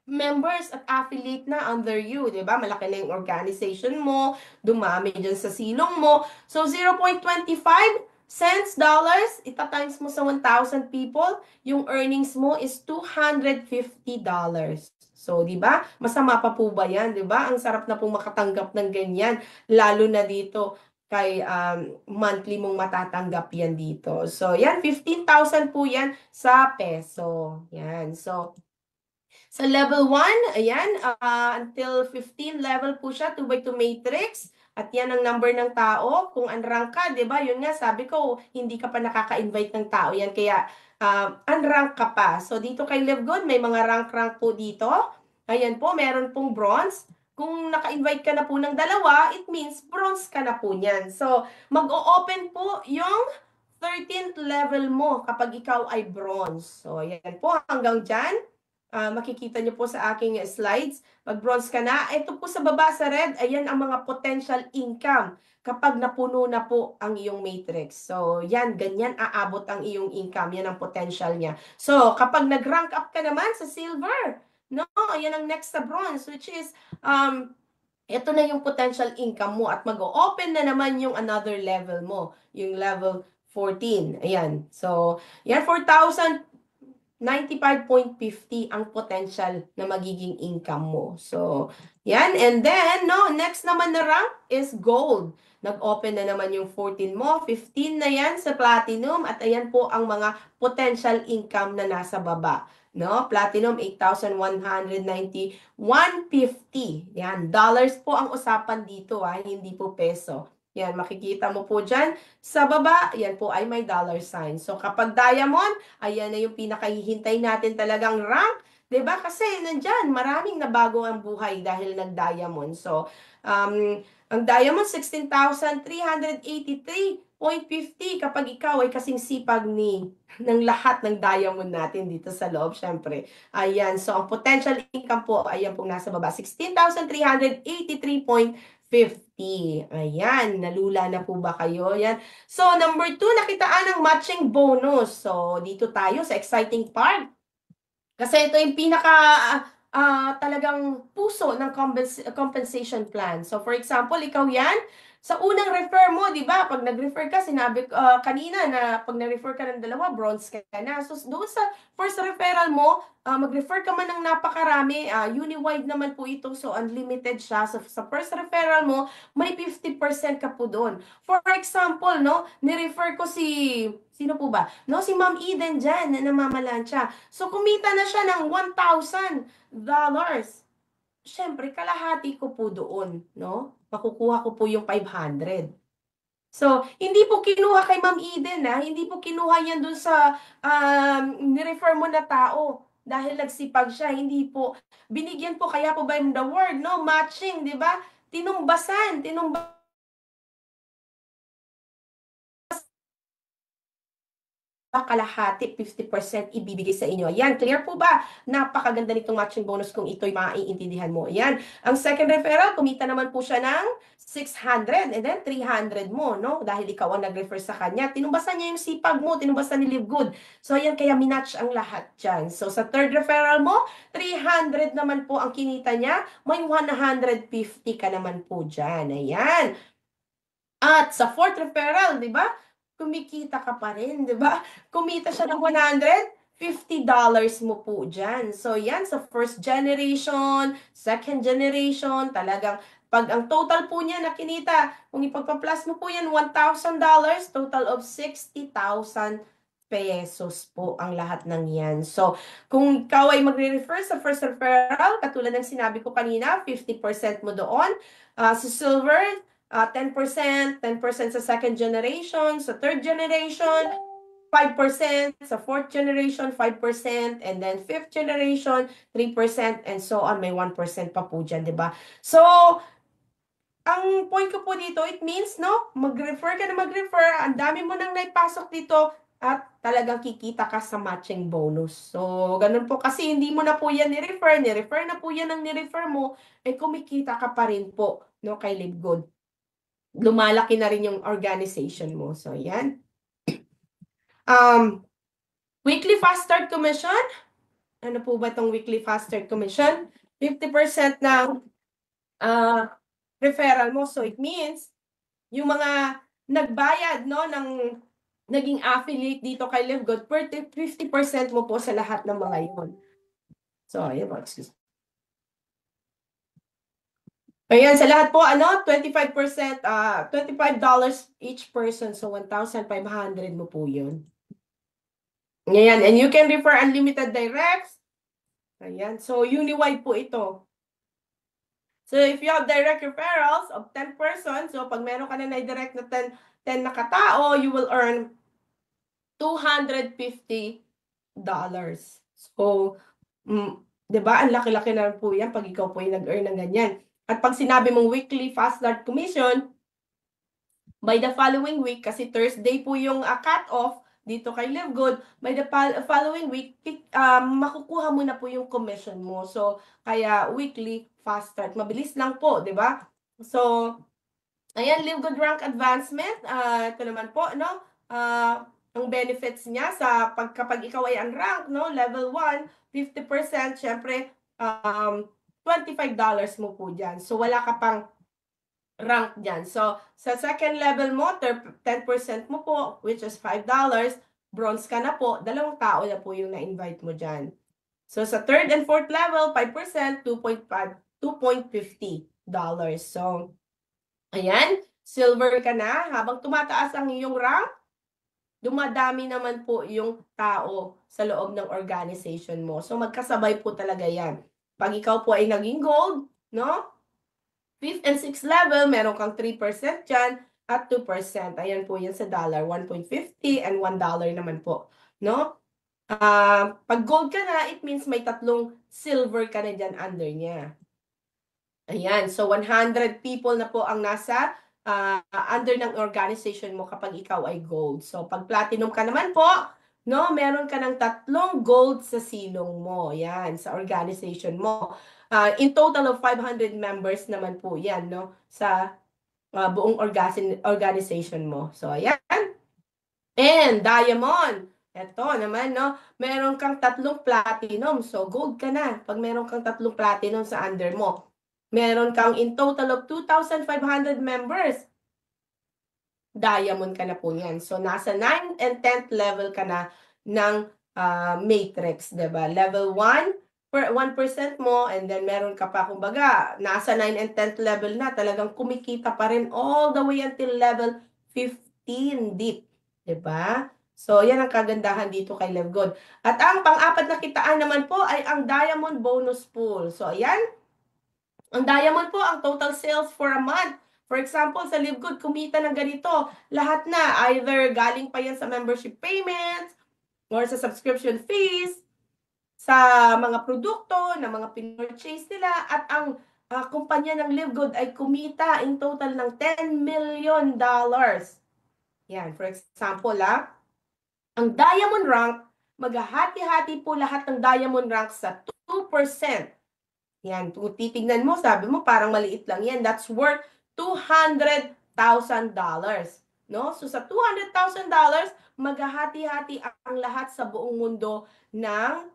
members at affiliate na under you, di ba? Malaki na yung organization mo, dumami dyan sa silong mo. So, 0.25 cents, dollars, ita-times mo sa 1,000 people, yung earnings mo is $250. So, di ba? Masama pa po ba yan, di ba? Ang sarap na pong makatanggap ng ganyan, lalo na dito kay monthly mong matatanggap yan dito. So, yan, 15,000 po yan sa peso. Yan. So, sa level 1, ayan, until 15 level po siya, 2x2 matrix. At yan ang number ng tao. Kung unrank ka, di ba? Yun nga, sabi ko, hindi ka pa nakaka-invite ng tao. Yan, kaya unrank ka pa. So, dito kay Live Good, may mga rank-rank po dito. Ayan po, meron pong bronze. Kung naka-invite ka na po ng 2, it means bronze ka na po niyan. So, mag-o-open po yung 13th level mo kapag ikaw ay bronze. So, ayan po, hanggang dyan. makikita nyo po sa aking slides. Pag bronze ka na, ito po sa baba sa red, ayan ang mga potential income kapag napuno na po ang iyong matrix. So, yan, ganyan aabot ang iyong income. Yan ang potential niya. So, kapag nag-rank up ka naman sa silver, no, ayan ang next sa bronze, which is, ito na yung potential income mo at mag-open na naman yung another level mo, yung level 14. Ayan. So, yan, 4,095.50 ang potential na magiging income mo. So, yan. And then, no, next naman na rank is gold. Nag-open na naman yung 14 mo, 15 na yan sa platinum, at ayan po ang mga potential income na nasa baba. No, platinum 8,190.150. Yan, dollars po ang usapan dito, hindi po peso. Yan, makikita mo po dyan sa baba, yan po ay may dollar sign. So kapag diamond, ayan na yung pinakahihintay natin talagang rank, 'di ba? Kasi nandiyan, maraming nabago ang buhay dahil nag-diamond. So ang diamond 16,383.50 kapag ikaw ay kasing sipag ng lahat ng diamond natin dito sa loob, syempre. Ayan, so ang potential income po, ayan pong nasa baba, 16,383.50. Ayan, nalula na po ba kayo? Yan. So, number 2, nakitaan ng matching bonus. So, dito tayo sa exciting part. Kasi ito yung talagang puso ng compensation plan. So, for example, ikaw yan, sa unang refer mo, di ba? Pag nag-refer ka, sinabi kanina na pag nag-refer ka ng dalawa, bronze ka na. So, doon sa first referral mo, mag-refer ka man ng napakarami, uni-wide naman po ito, so unlimited siya. So, sa first referral mo, may 50% ka po doon. For example, no, ni-refer ko sino po ba? No, si Ma'am Eden dyan, na namamalansya. So, kumita na siya ng $1,000. Siyempre, kalahati ko po doon, no? Makukuha ko po yung 500. So, hindi po kinuha kay Ma'am Eden, Hindi po kinuha yan doon sa ni-refer mo na tao dahil nagsipag siya. Hindi po. Binigyan po, kaya po ba yung the word, no? Matching, di ba? Tinumbasan. Kalahati, 50% ibibigay sa inyo. Yan, clear po ba? Napakaganda nitong matching bonus kung ito'y maiintindihan mo. Yan. Ang second referral, kumita naman po siya ng 600 and then 300 mo, no? Dahil ikaw ang nag-refer sa kanya. Tinumbasan niya yung sipag mo, tinumbasan ni Live Good. So, yan, kaya minatch ang lahat dyan. So, sa third referral mo, 300 naman po ang kinita niya. May 150 ka naman po dyan. Ayan. At sa fourth referral, di ba? Kumikita ka pa rin, di ba? Kumita siya ng $150 mo po dyan. So, yan, sa first generation, second generation, talagang, pag ang total po niya na kinita, kung ipagpa-plus mo po yan, $1,000, total of 60,000 pesos po ang lahat ng yan. So, kung ikaw ay magre-refer sa first referral, katulad ng sinabi ko kanina, 50% mo doon. Sa silver, 10%, 10% sa second generation, sa third generation, 5%, sa fourth generation, 5%, and then fifth generation, 3%, and so on. May 1% pa po dyan, di ba? So, ang point ko po dito, it means, no, mag-refer ka na mag-refer, ang dami mo nang naipasok dito, at talagang kikita ka sa matching bonus. So, ganun po kasi hindi mo na po yan ni-refer na po yan ang ni-refer mo, kumikita ka pa rin po, no, kay Live Good. Lumalaki na rin yung organization mo. So, yan. Weekly fast start commission. Ano po ba itong weekly fast start commission? 50% ng referral mo. So, it means, yung mga nagbayad, no, ng naging affiliate dito kay Live Good, 50% mo po sa lahat ng mga yun. So, ayan po, excuse me. Ayan, sa lahat po, $25 each person. So, 1,500 mo po yun. Ayan, and you can refer unlimited directs. Ayan, so uni-wide po ito. So, if you have direct referrals of 10 persons, so pag meron ka na direct na 10 na katao, you will earn $250. So, di ba, ang laki-laki na po yan pag ikaw po yung nag-earn ng ganyan. At pag sinabi mong weekly fast start commission, by the following week, kasi Thursday po yung cut-off, dito kay Live Good, by the following week, makukuha mo na po yung commission mo. So, kaya weekly, fast start. Mabilis lang po, di ba? So, ayan, Live Good Rank Advancement. Ito naman po, no? Ang benefits niya kapag ikaw ay unranked, no? Level 1, 50%, syempre, $25 mo po dyan. So, wala ka pang rank dyan. So, sa second level mo, 10% mo po, which is $5. Bronze ka na po, 2 tao na po yung na-invite mo dyan. So, sa third and fourth level, 5%, $2.50. So, ayan, silver ka na. Habang tumataas ang iyong rank, dumadami naman po yung tao sa loob ng organization mo. So, magkasabay po talaga yan. Pag ikaw po ay naging gold, no? 5th and 6th level, meron kang 3% dyan at 2%. Ayan po yan sa dollar, 1.50 and $1 naman po. No? Pag gold ka na, it means may 3 silver ka na dyan under niya. Ayan, so 100 people na po ang nasa under ng organization mo kapag ikaw ay gold. So pag platinum ka naman po, no, meron ka ng 3 gold sa silong mo. Yan, sa organization mo. In total of 500 members naman po yan, no, sa buong organization mo. So ayan. And diamond. Ito naman, no, meron kang 3 platinum. So gold ka na pag meron kang 3 platinum sa under mo. Meron kang in total of 2,500 members. Diamond ka na po yan. So, nasa 9th and 10th level ka na ng matrix, diba? Level 1, 1% mo, and then meron ka pa, kumbaga, nasa 9th and 10th level na, talagang kumikita pa rin all the way until level 15 deep. Diba? So, yan ang kagandahan dito kay Live Good. At ang pang-apat na kitaan naman po ay ang Diamond Bonus Pool. So, ayan. Ang diamond po, ang total sales for a month. For example, sa Live Good, kumita ng ganito. Lahat na, either galing pa yan sa membership payments, or sa subscription fees, sa mga produkto na mga pin-purchase nila, at ang kumpanya ng Live Good ay kumita in total ng $10 million. Yan, for example, ang diamond rank, maghahati-hati po lahat ng diamond rank sa 2%. Yan, kung titignan mo, sabi mo parang maliit lang yan. That's worth $200,000. No? So sa $200,000, maghahati-hati ang lahat sa buong mundo ng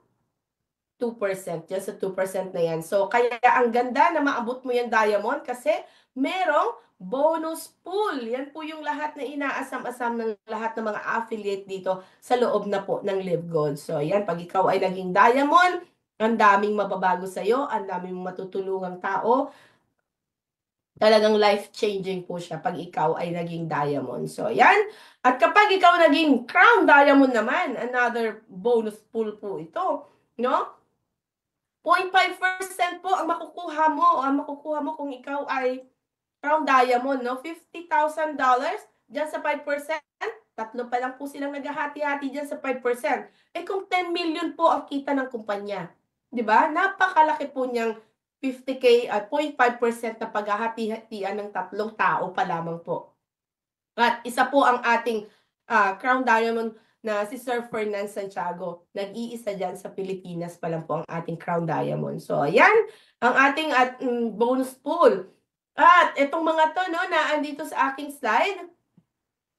2%. Yan sa 2% na yan. So kaya ang ganda na maabot mo yung diamond kasi merong bonus pool. Yan po yung lahat na inaasam-asam ng lahat ng mga affiliate dito sa loob na po ng Live Gold. So yan, pag ikaw ay naging diamond, ang daming mababago sa'yo, ang daming matutulungang tao. Talagang life-changing po siya pag ikaw ay naging diamond. So, yan. At kapag ikaw naging crown diamond naman, another bonus pool po ito. No? 0.5% po ang makukuha mo. Ang makukuha mo kung ikaw ay crown diamond. No? $50,000 dyan sa 5%. Tatlo pa lang po silang naghahati-hati dyan sa 5%. Eh kung 10 million po ang kita ng kumpanya, di ba? Napakalaki po niyang 50K at 0.5% na paghahati-hatian ng 3 tao pa lamang po. At isa po ang ating Crown Diamond na si Sir Fernan Santiago. Nag-iisa dyan sa Pilipinas pa lang po ang ating Crown Diamond. So, ayan ang ating bonus pool. At itong mga to, no, na andito sa aking slide,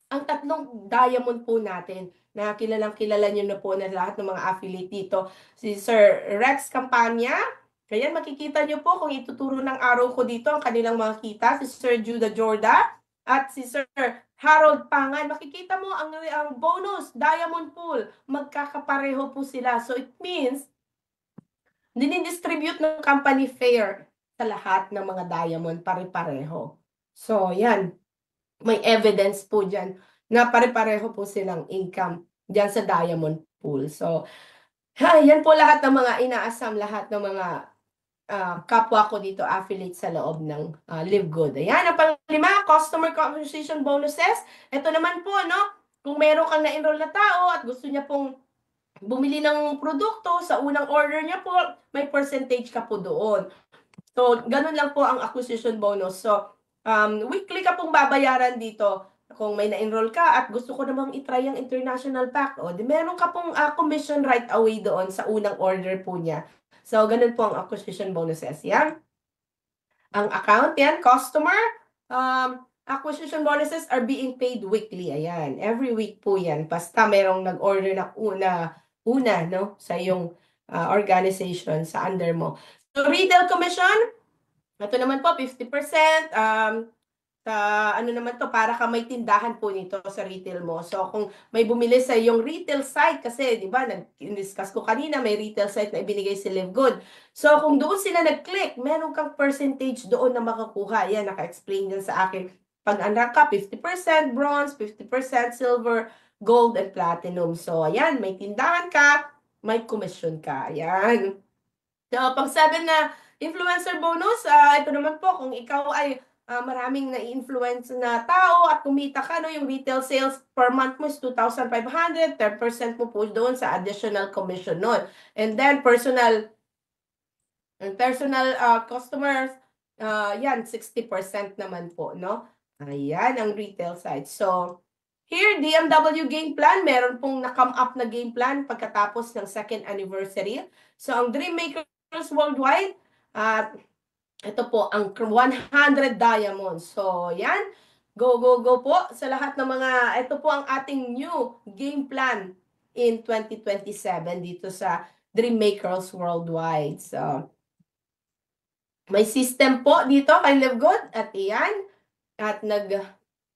ang 3 diamond po natin na kilalang-kilala nyo na po na lahat ng mga affiliate dito. Si Sir Rex Campania. Kaya makikita nyo po kung ituturo ng araw ko dito ang kanilang mga kita. Si Sir Judah Jorda at si Sir Harold Pangan. Makikita mo ang bonus diamond pool. Magkakapareho po sila. So it means, dinidistribute ng company fair sa lahat ng mga diamond pare-pareho. So yan. May evidence po dyan na pare-pareho po silang income dyan sa diamond pool. So, yan po lahat ng mga inaasam, lahat ng mga kapwa ko dito, affiliate sa loob ng Live Good. Ayan, ang pang-5, customer acquisition bonuses. Ito naman po, no? Kung meron kang na-enroll na tao at gusto niya pong bumili ng produkto, sa unang order niya po, may percentage ka po doon. So, ganun lang po ang acquisition bonus. So, weekly ka pong babayaran dito. kung may na-enroll ka at gusto ko namang itry ang international pack, o di meron ka pong commission right away doon sa unang order po niya. So, ganun po ang acquisition bonuses. Yan. Ang account, yan, customer, acquisition bonuses are being paid weekly. Ayan, every week po yan. Basta merong nag-order na una, no, sa yung organization, sa under mo. So, retail commission, ito naman po, 50%. Sa ano naman to, para ka may tindahan po nito sa retail mo. So kung may bumili sa yung retail site, kasi di ba, nag-discuss ko kanina, may retail site na ibinigay si Live Good. So kung doon sila nag-click, meron kang percentage doon na makakuha. Yan, naka-explain yan sa akin. Pag unrank ka, 50% bronze, 50% silver, gold, and platinum. So ayan, may tindahan ka, may commission ka. Ayan. So pang 7 na influencer bonus, ito naman po, kung ikaw ay maraming na-influence na tao at kumita ka, no, yung retail sales per month mo is 2,500, 10% mo po doon sa additional commission nun. And then personal customers, yan, 60% naman po, no? Ayan ang retail side. So, here, DMW game plan, meron pong na-come up na game plan pagkatapos ng second anniversary. So, ang Dream Makers Worldwide, ito po, ang 100 diamonds. So, yan. Go, go, go po sa lahat ng mga, ito po ang ating new game plan in 2027 dito sa Dream Makers Worldwide. So, may system po dito kay Live Good at iyan. At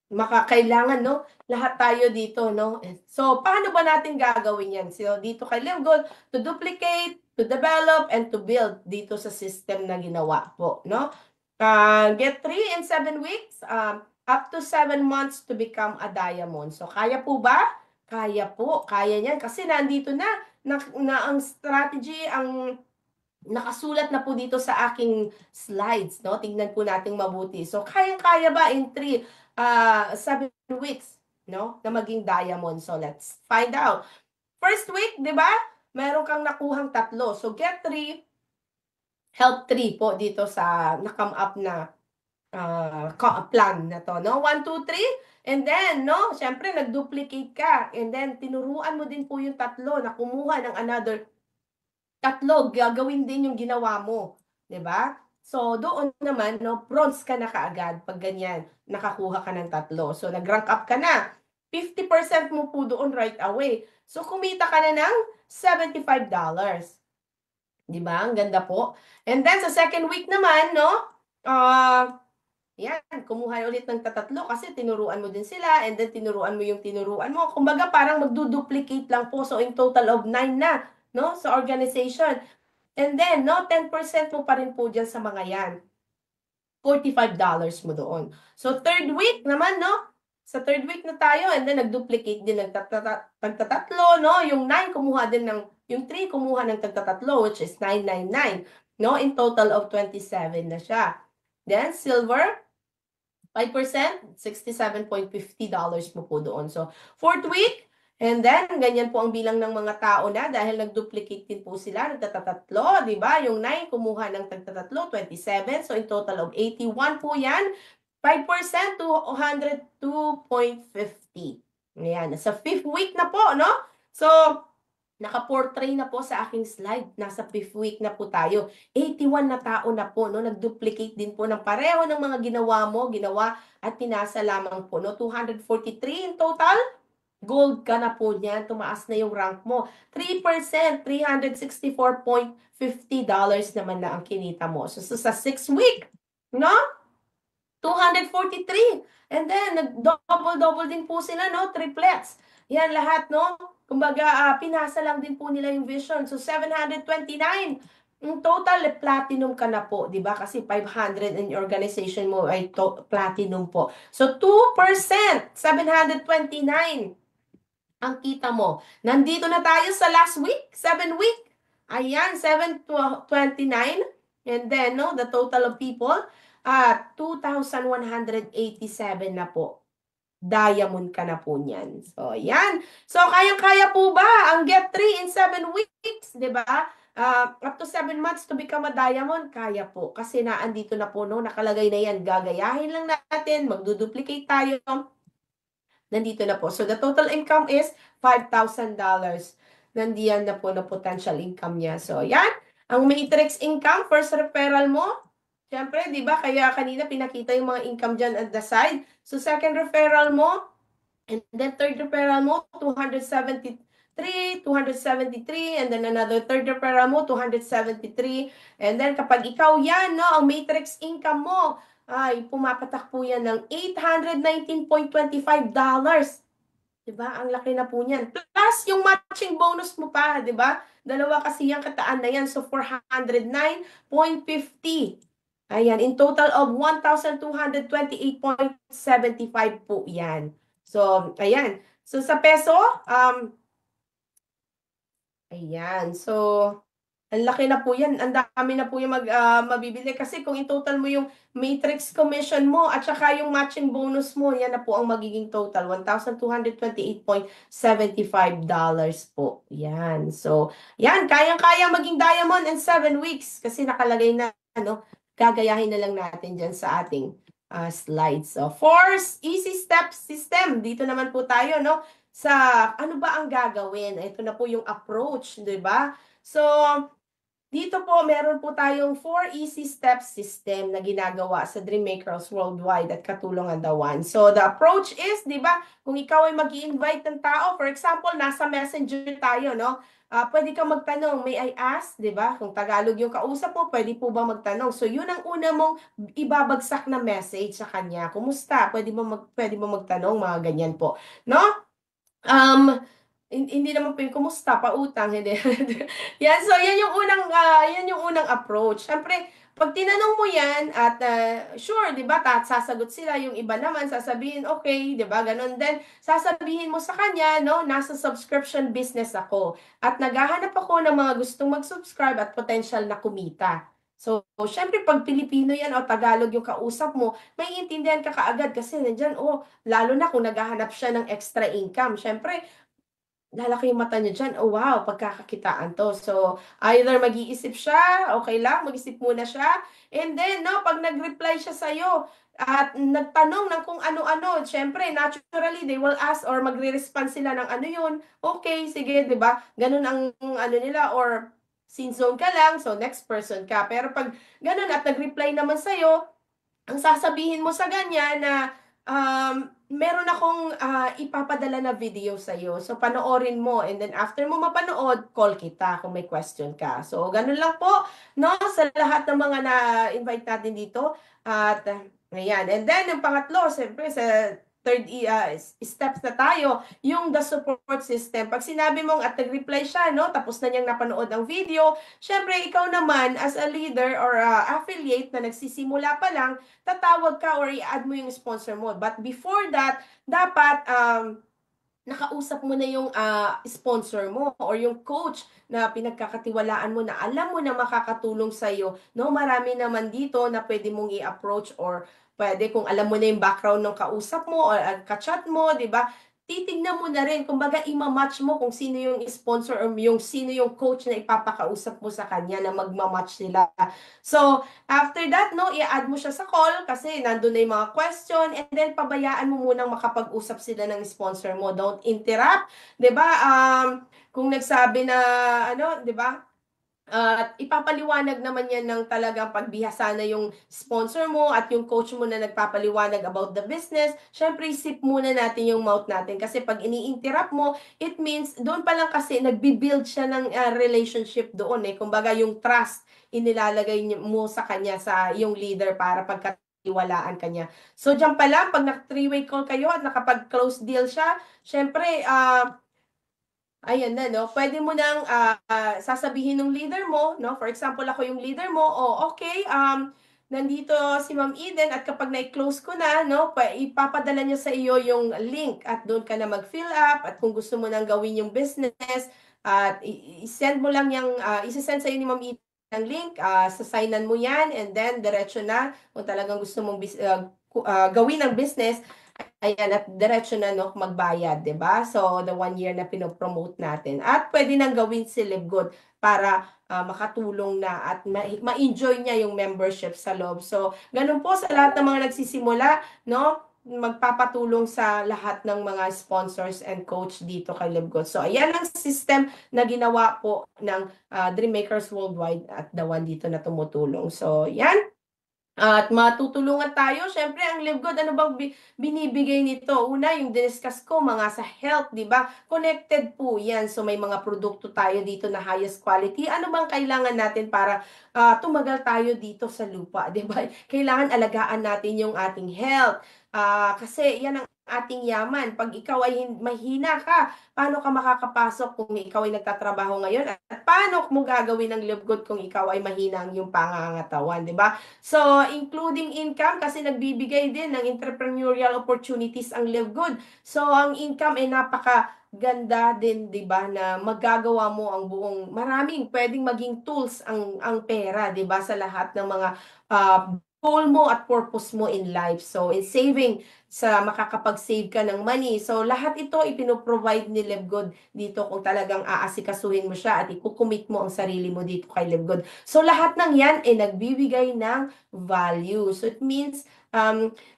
makakailangan, no? Lahat tayo dito, no? So, paano ba natin gagawin yan? So, dito kay Live Good, to duplicate, to develop, and to build dito sa system na ginawa po, no? Get 3 in 7 weeks, up to 7 months to become a diamond. So, kaya po ba? Kaya po, kaya niyan. Kasi nandito na ang strategy, ang nakasulat na po dito sa aking slides, no? Tingnan po natin mabuti. So, kaya-kaya ba in 7 weeks, no? Na maging diamond. So, let's find out. First week, di ba? Meron kang nakuhang 3. So, get 3, help 3 po dito sa na-come up na plan na to, no? 1, 2, 3. And then, no? Siyempre, nag-duplicate ka. And then, tinuruan mo din po yung 3 na kumuha ng another 3, gagawin din yung ginawa mo, 'di ba? So doon naman, no, bronze ka na kaagad pag ganyan, nakakuha ka ng 3. So nag-rank up ka na. 50% mo po doon right away. So kumita ka na ng $75. 'Di ba? Ang ganda po. And then sa second week naman, no, yan, kumuha ulit ng 3 kasi tinuruan mo din sila and then tinuruan mo yung tinuruan mo. Kumbaga parang magduduplicate lang po. So in total of 9 na, no, sa organization. And then, no, 10% mo pa rin po dyan sa mga yan. $45 mo doon. So, third week naman, no? Sa third week na tayo, and then nag-duplicate din ng tagtatatlo, no? Yung 9, kumuha din ng, yung 3, kumuha ng tagtatatlo, which is 999, no? In total of 27 na siya. Then, silver, 5%, $67.50 mo po doon. So, fourth week, and then, ganyan po ang bilang ng mga tao na dahil nag-duplicate din po sila, nagtatatlo, di ba? Yung 9, kumuha ng tagtatatlo, 27. So, in total of 81 po yan. 5% to 102.50. Ayan, sa fifth week na po, no? So, naka-portray na po sa aking slide. Nasa fifth week na po tayo. 81 na tao na po, no? Nag-duplicate din po ng pareho ng mga ginawa at pinasa lamang po, no? 243 in total. Gold ka na po niyan. Tumaas na yung rank mo. 3%, $364.50 naman na ang kinita mo. So, sa 6th week, no? 243. And then, nag-double din po sila, no? Triplets. Yan lahat, no? Kumbaga, pinasa lang din po nila yung vision. So, 729. In total, platinum ka na po, di ba? Kasi 500 in organization mo ay platinum po. So, 2%, 729 ang kita mo. Nandito na tayo sa last week, 7 week. Ayan, 729. And then, no, the total of people, 2,187 na po. Diamond ka na po niyan. So, yan. So, kayang-kaya po ba ang get 3 in 7 weeks? Diba? Up to 7 months to become a diamond? Kaya po. Kasi naandito na po, no? Nakalagay na yan. Gagayahin lang natin. Magduduplicate tayo. nandito na po. So, the total income is $5,000. Nandiyan na po na potential income niya. So, yan. Ang matrix income, first referral mo, siyempre, di ba? Kaya kanina pinakita yung mga income dyan at the side. So, second referral mo, and then third referral mo, 273, and then another third referral mo, 273. And then kapag ikaw yan, no, ang matrix income mo, ay pumapatak po yan ng $819.25. Diba? Ang laki na po niyan. Plus, yung matching bonus mo pa, diba? Dalawa kasi yung kataan na yan. So, 409.50. Ayan, in total of 1,228.75 po yan. So, ayan. So, sa peso, ayan. So, ang laki na po yan. Ang dami na po yung mabibili. Kasi kung in total mo yung matrix commission mo at saka yung matching bonus mo, yan na po ang magiging total. $1,228.75 po. Yan. So, yan. Kayang-kaya maging diamond in 7 weeks. Kasi nakalagay na, ano, gagayahin na lang natin dyan sa ating slides. So, force, easy step system. Dito naman po tayo, no? Sa ano ba ang gagawin? Ito na po yung approach, di ba? So, dito po, meron po tayong 4 easy step system na ginagawa sa Dream Makers Worldwide at Katulungan Dawan. So, the approach is, di ba, kung ikaw ay mag-i-invite ng tao, for example, nasa messenger tayo, no? Pwede kang magtanong, may I ask, di ba? Kung Tagalog yung kausap mo, pwede po ba magtanong? So, yun ang una mong ibabagsak na message sa kanya. Kumusta? Pwede mo magtanong, mga ganyan po. No? Hindi naman po yung kumusta, pautang, hindi. Yan, so yan yung unang approach. Siyempre, pag tinanong mo yan at sure, 'di ba, sasagot sila, yung iba naman sasabihin, okay, 'di ba? Ganun din. Sasabihin mo sa kanya, no, nasa subscription business ako at naghahanap ako ng mga gustong mag-subscribe at potential na kumita. So, syempre pag Pilipino yan o Tagalog yung kausap mo, may intindihan ka kaagad kasi nandiyan, lalo na kung naghahanap siya ng extra income. Syempre, lalaki yung mata niya diyan, "Oh, wow, pagkakakitaan 'to." So, either mag-iisip siya, okay lang, mag-isip muna siya, and then 'no, 'pag nag-reply siya sa'yo at nagtanong ng kung ano-ano, siyempre naturally they will ask or magre-respond sila ng ano yun, okay, sige, 'di ba? Gano'n ang ano nila or scene zone ka lang, so next person ka. Pero 'pag gano'n at nag-reply naman sa'yo, ang sasabihin mo sa ganyan na, meron akong, ipapadala na video sa'yo. So, panoorin mo and then after mo mapanood, call kita kung may question ka. So, ganun lang po, 'no, sa lahat ng mga na-invite natin dito at, ayan. And then yung pangatlo, siyempre sa steps na tayo, yung the support system. 'Pag sinabi mong at nag-reply siya 'no, tapos na niyang napanood ang video, siyempre ikaw naman as a leader or, affiliate na nagsisimula pa lang, tatawag ka or i-add mo yung sponsor mo. But before that, dapat nakausap mo na yung sponsor mo or yung coach na pinagkakatiwalaan mo na alam mo na makakatulong sa iyo. No, marami naman dito na pwede mong i-approach or pwede kung alam mo na yung background ng kausap mo or ka-chat mo, 'di ba? Titignan mo na rin, kumbaga ima-match mo kung sino yung sponsor or yung sino yung coach na ipapakausap mo sa kanya na magma-match sila. So, after that, no, i-add mo siya sa call kasi nandun na yung mga question and then pabayaan mo munang makapag-usap sila ng sponsor mo. Don't interrupt, 'di ba? Kung nagsabi na ano, 'di ba? At ipapaliwanag naman yan ng talagang pagbihasa na yung sponsor mo at yung coach mo na nagpapaliwanag about the business. Syempre, isip muna natin yung mouth natin kasi pag ini-interrupt mo, it means doon pa lang kasi nagbi-build siya ng relationship doon eh. Kumbaga yung trust inilalagay mo sa kanya, sa yung leader para pagkatiwalaan kanya. So, diyan pa lang, pag nag-three-way call kayo at nakapag-close deal siya, syempre, ayan na 'no, pwede mo ng, sasabihin ng leader mo 'no, for example ako yung leader mo, "Oh, okay, nandito si Ma'am Eden at kapag nai-close ko na 'no, ipapadala niya sa iyo yung link at doon ka na mag-fill up at kung gusto mo ng gawin yung business at i-send mo lang yung, ise-send sa'yo ni Ma'am Eden ang link, sa-signan mo yan and then diretso na kung talagang gusto mong gawin ang business, ayan, at diretso na 'no, magbayad, 'di ba? So, the 1 year na pino-promote natin. At pwede nang gawin si Live Good para makatulong na at ma-enjoy niya yung membership sa loob. So, ganun po sa lahat ng mga nagsisimula, no? magpapatulong sa lahat ng mga sponsors and coach dito kay Live Good. So, ayan ang system na ginawa po ng Dream Makers Worldwide at the one dito na tumutulong. So, yan. At matutulungan tayo. Siyempre, ang Live Good, ano bang binibigay nito? Una, yung diniscuss ko, mga sa health, di ba? Connected po yan. So, may mga produkto tayo dito na highest quality. Ano bang kailangan natin para tumagal tayo dito sa lupa, di ba? Kailangan alagaan natin yung ating health. Kasi yan ang ating yaman. Pag ikaw ay mahina ka, paano ka makakapasok kung ikaw ay nagtatrabaho ngayon? At paano mo gagawin ang Live Good kung ikaw ay mahina ang iyong pangangatawan, di ba? So, including income kasi nagbibigay din ng entrepreneurial opportunities ang Live Good. So, ang income ay napakaganda din, 'di ba, na magagawa mo ang buong maraming pwedeng maging tools ang pera, 'di ba, sa lahat ng mga goal mo at purpose mo in life. So, in saving sa makakapag-save ka ng money. So, lahat ito ipinoprovide ni Live Good dito kung talagang aasikasuhin mo siya at ikukumit mo ang sarili mo dito kay Live Good. So, lahat ng yan ay nagbibigay ng value. So, it means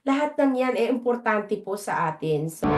lahat ng yan ay importante po sa atin. So,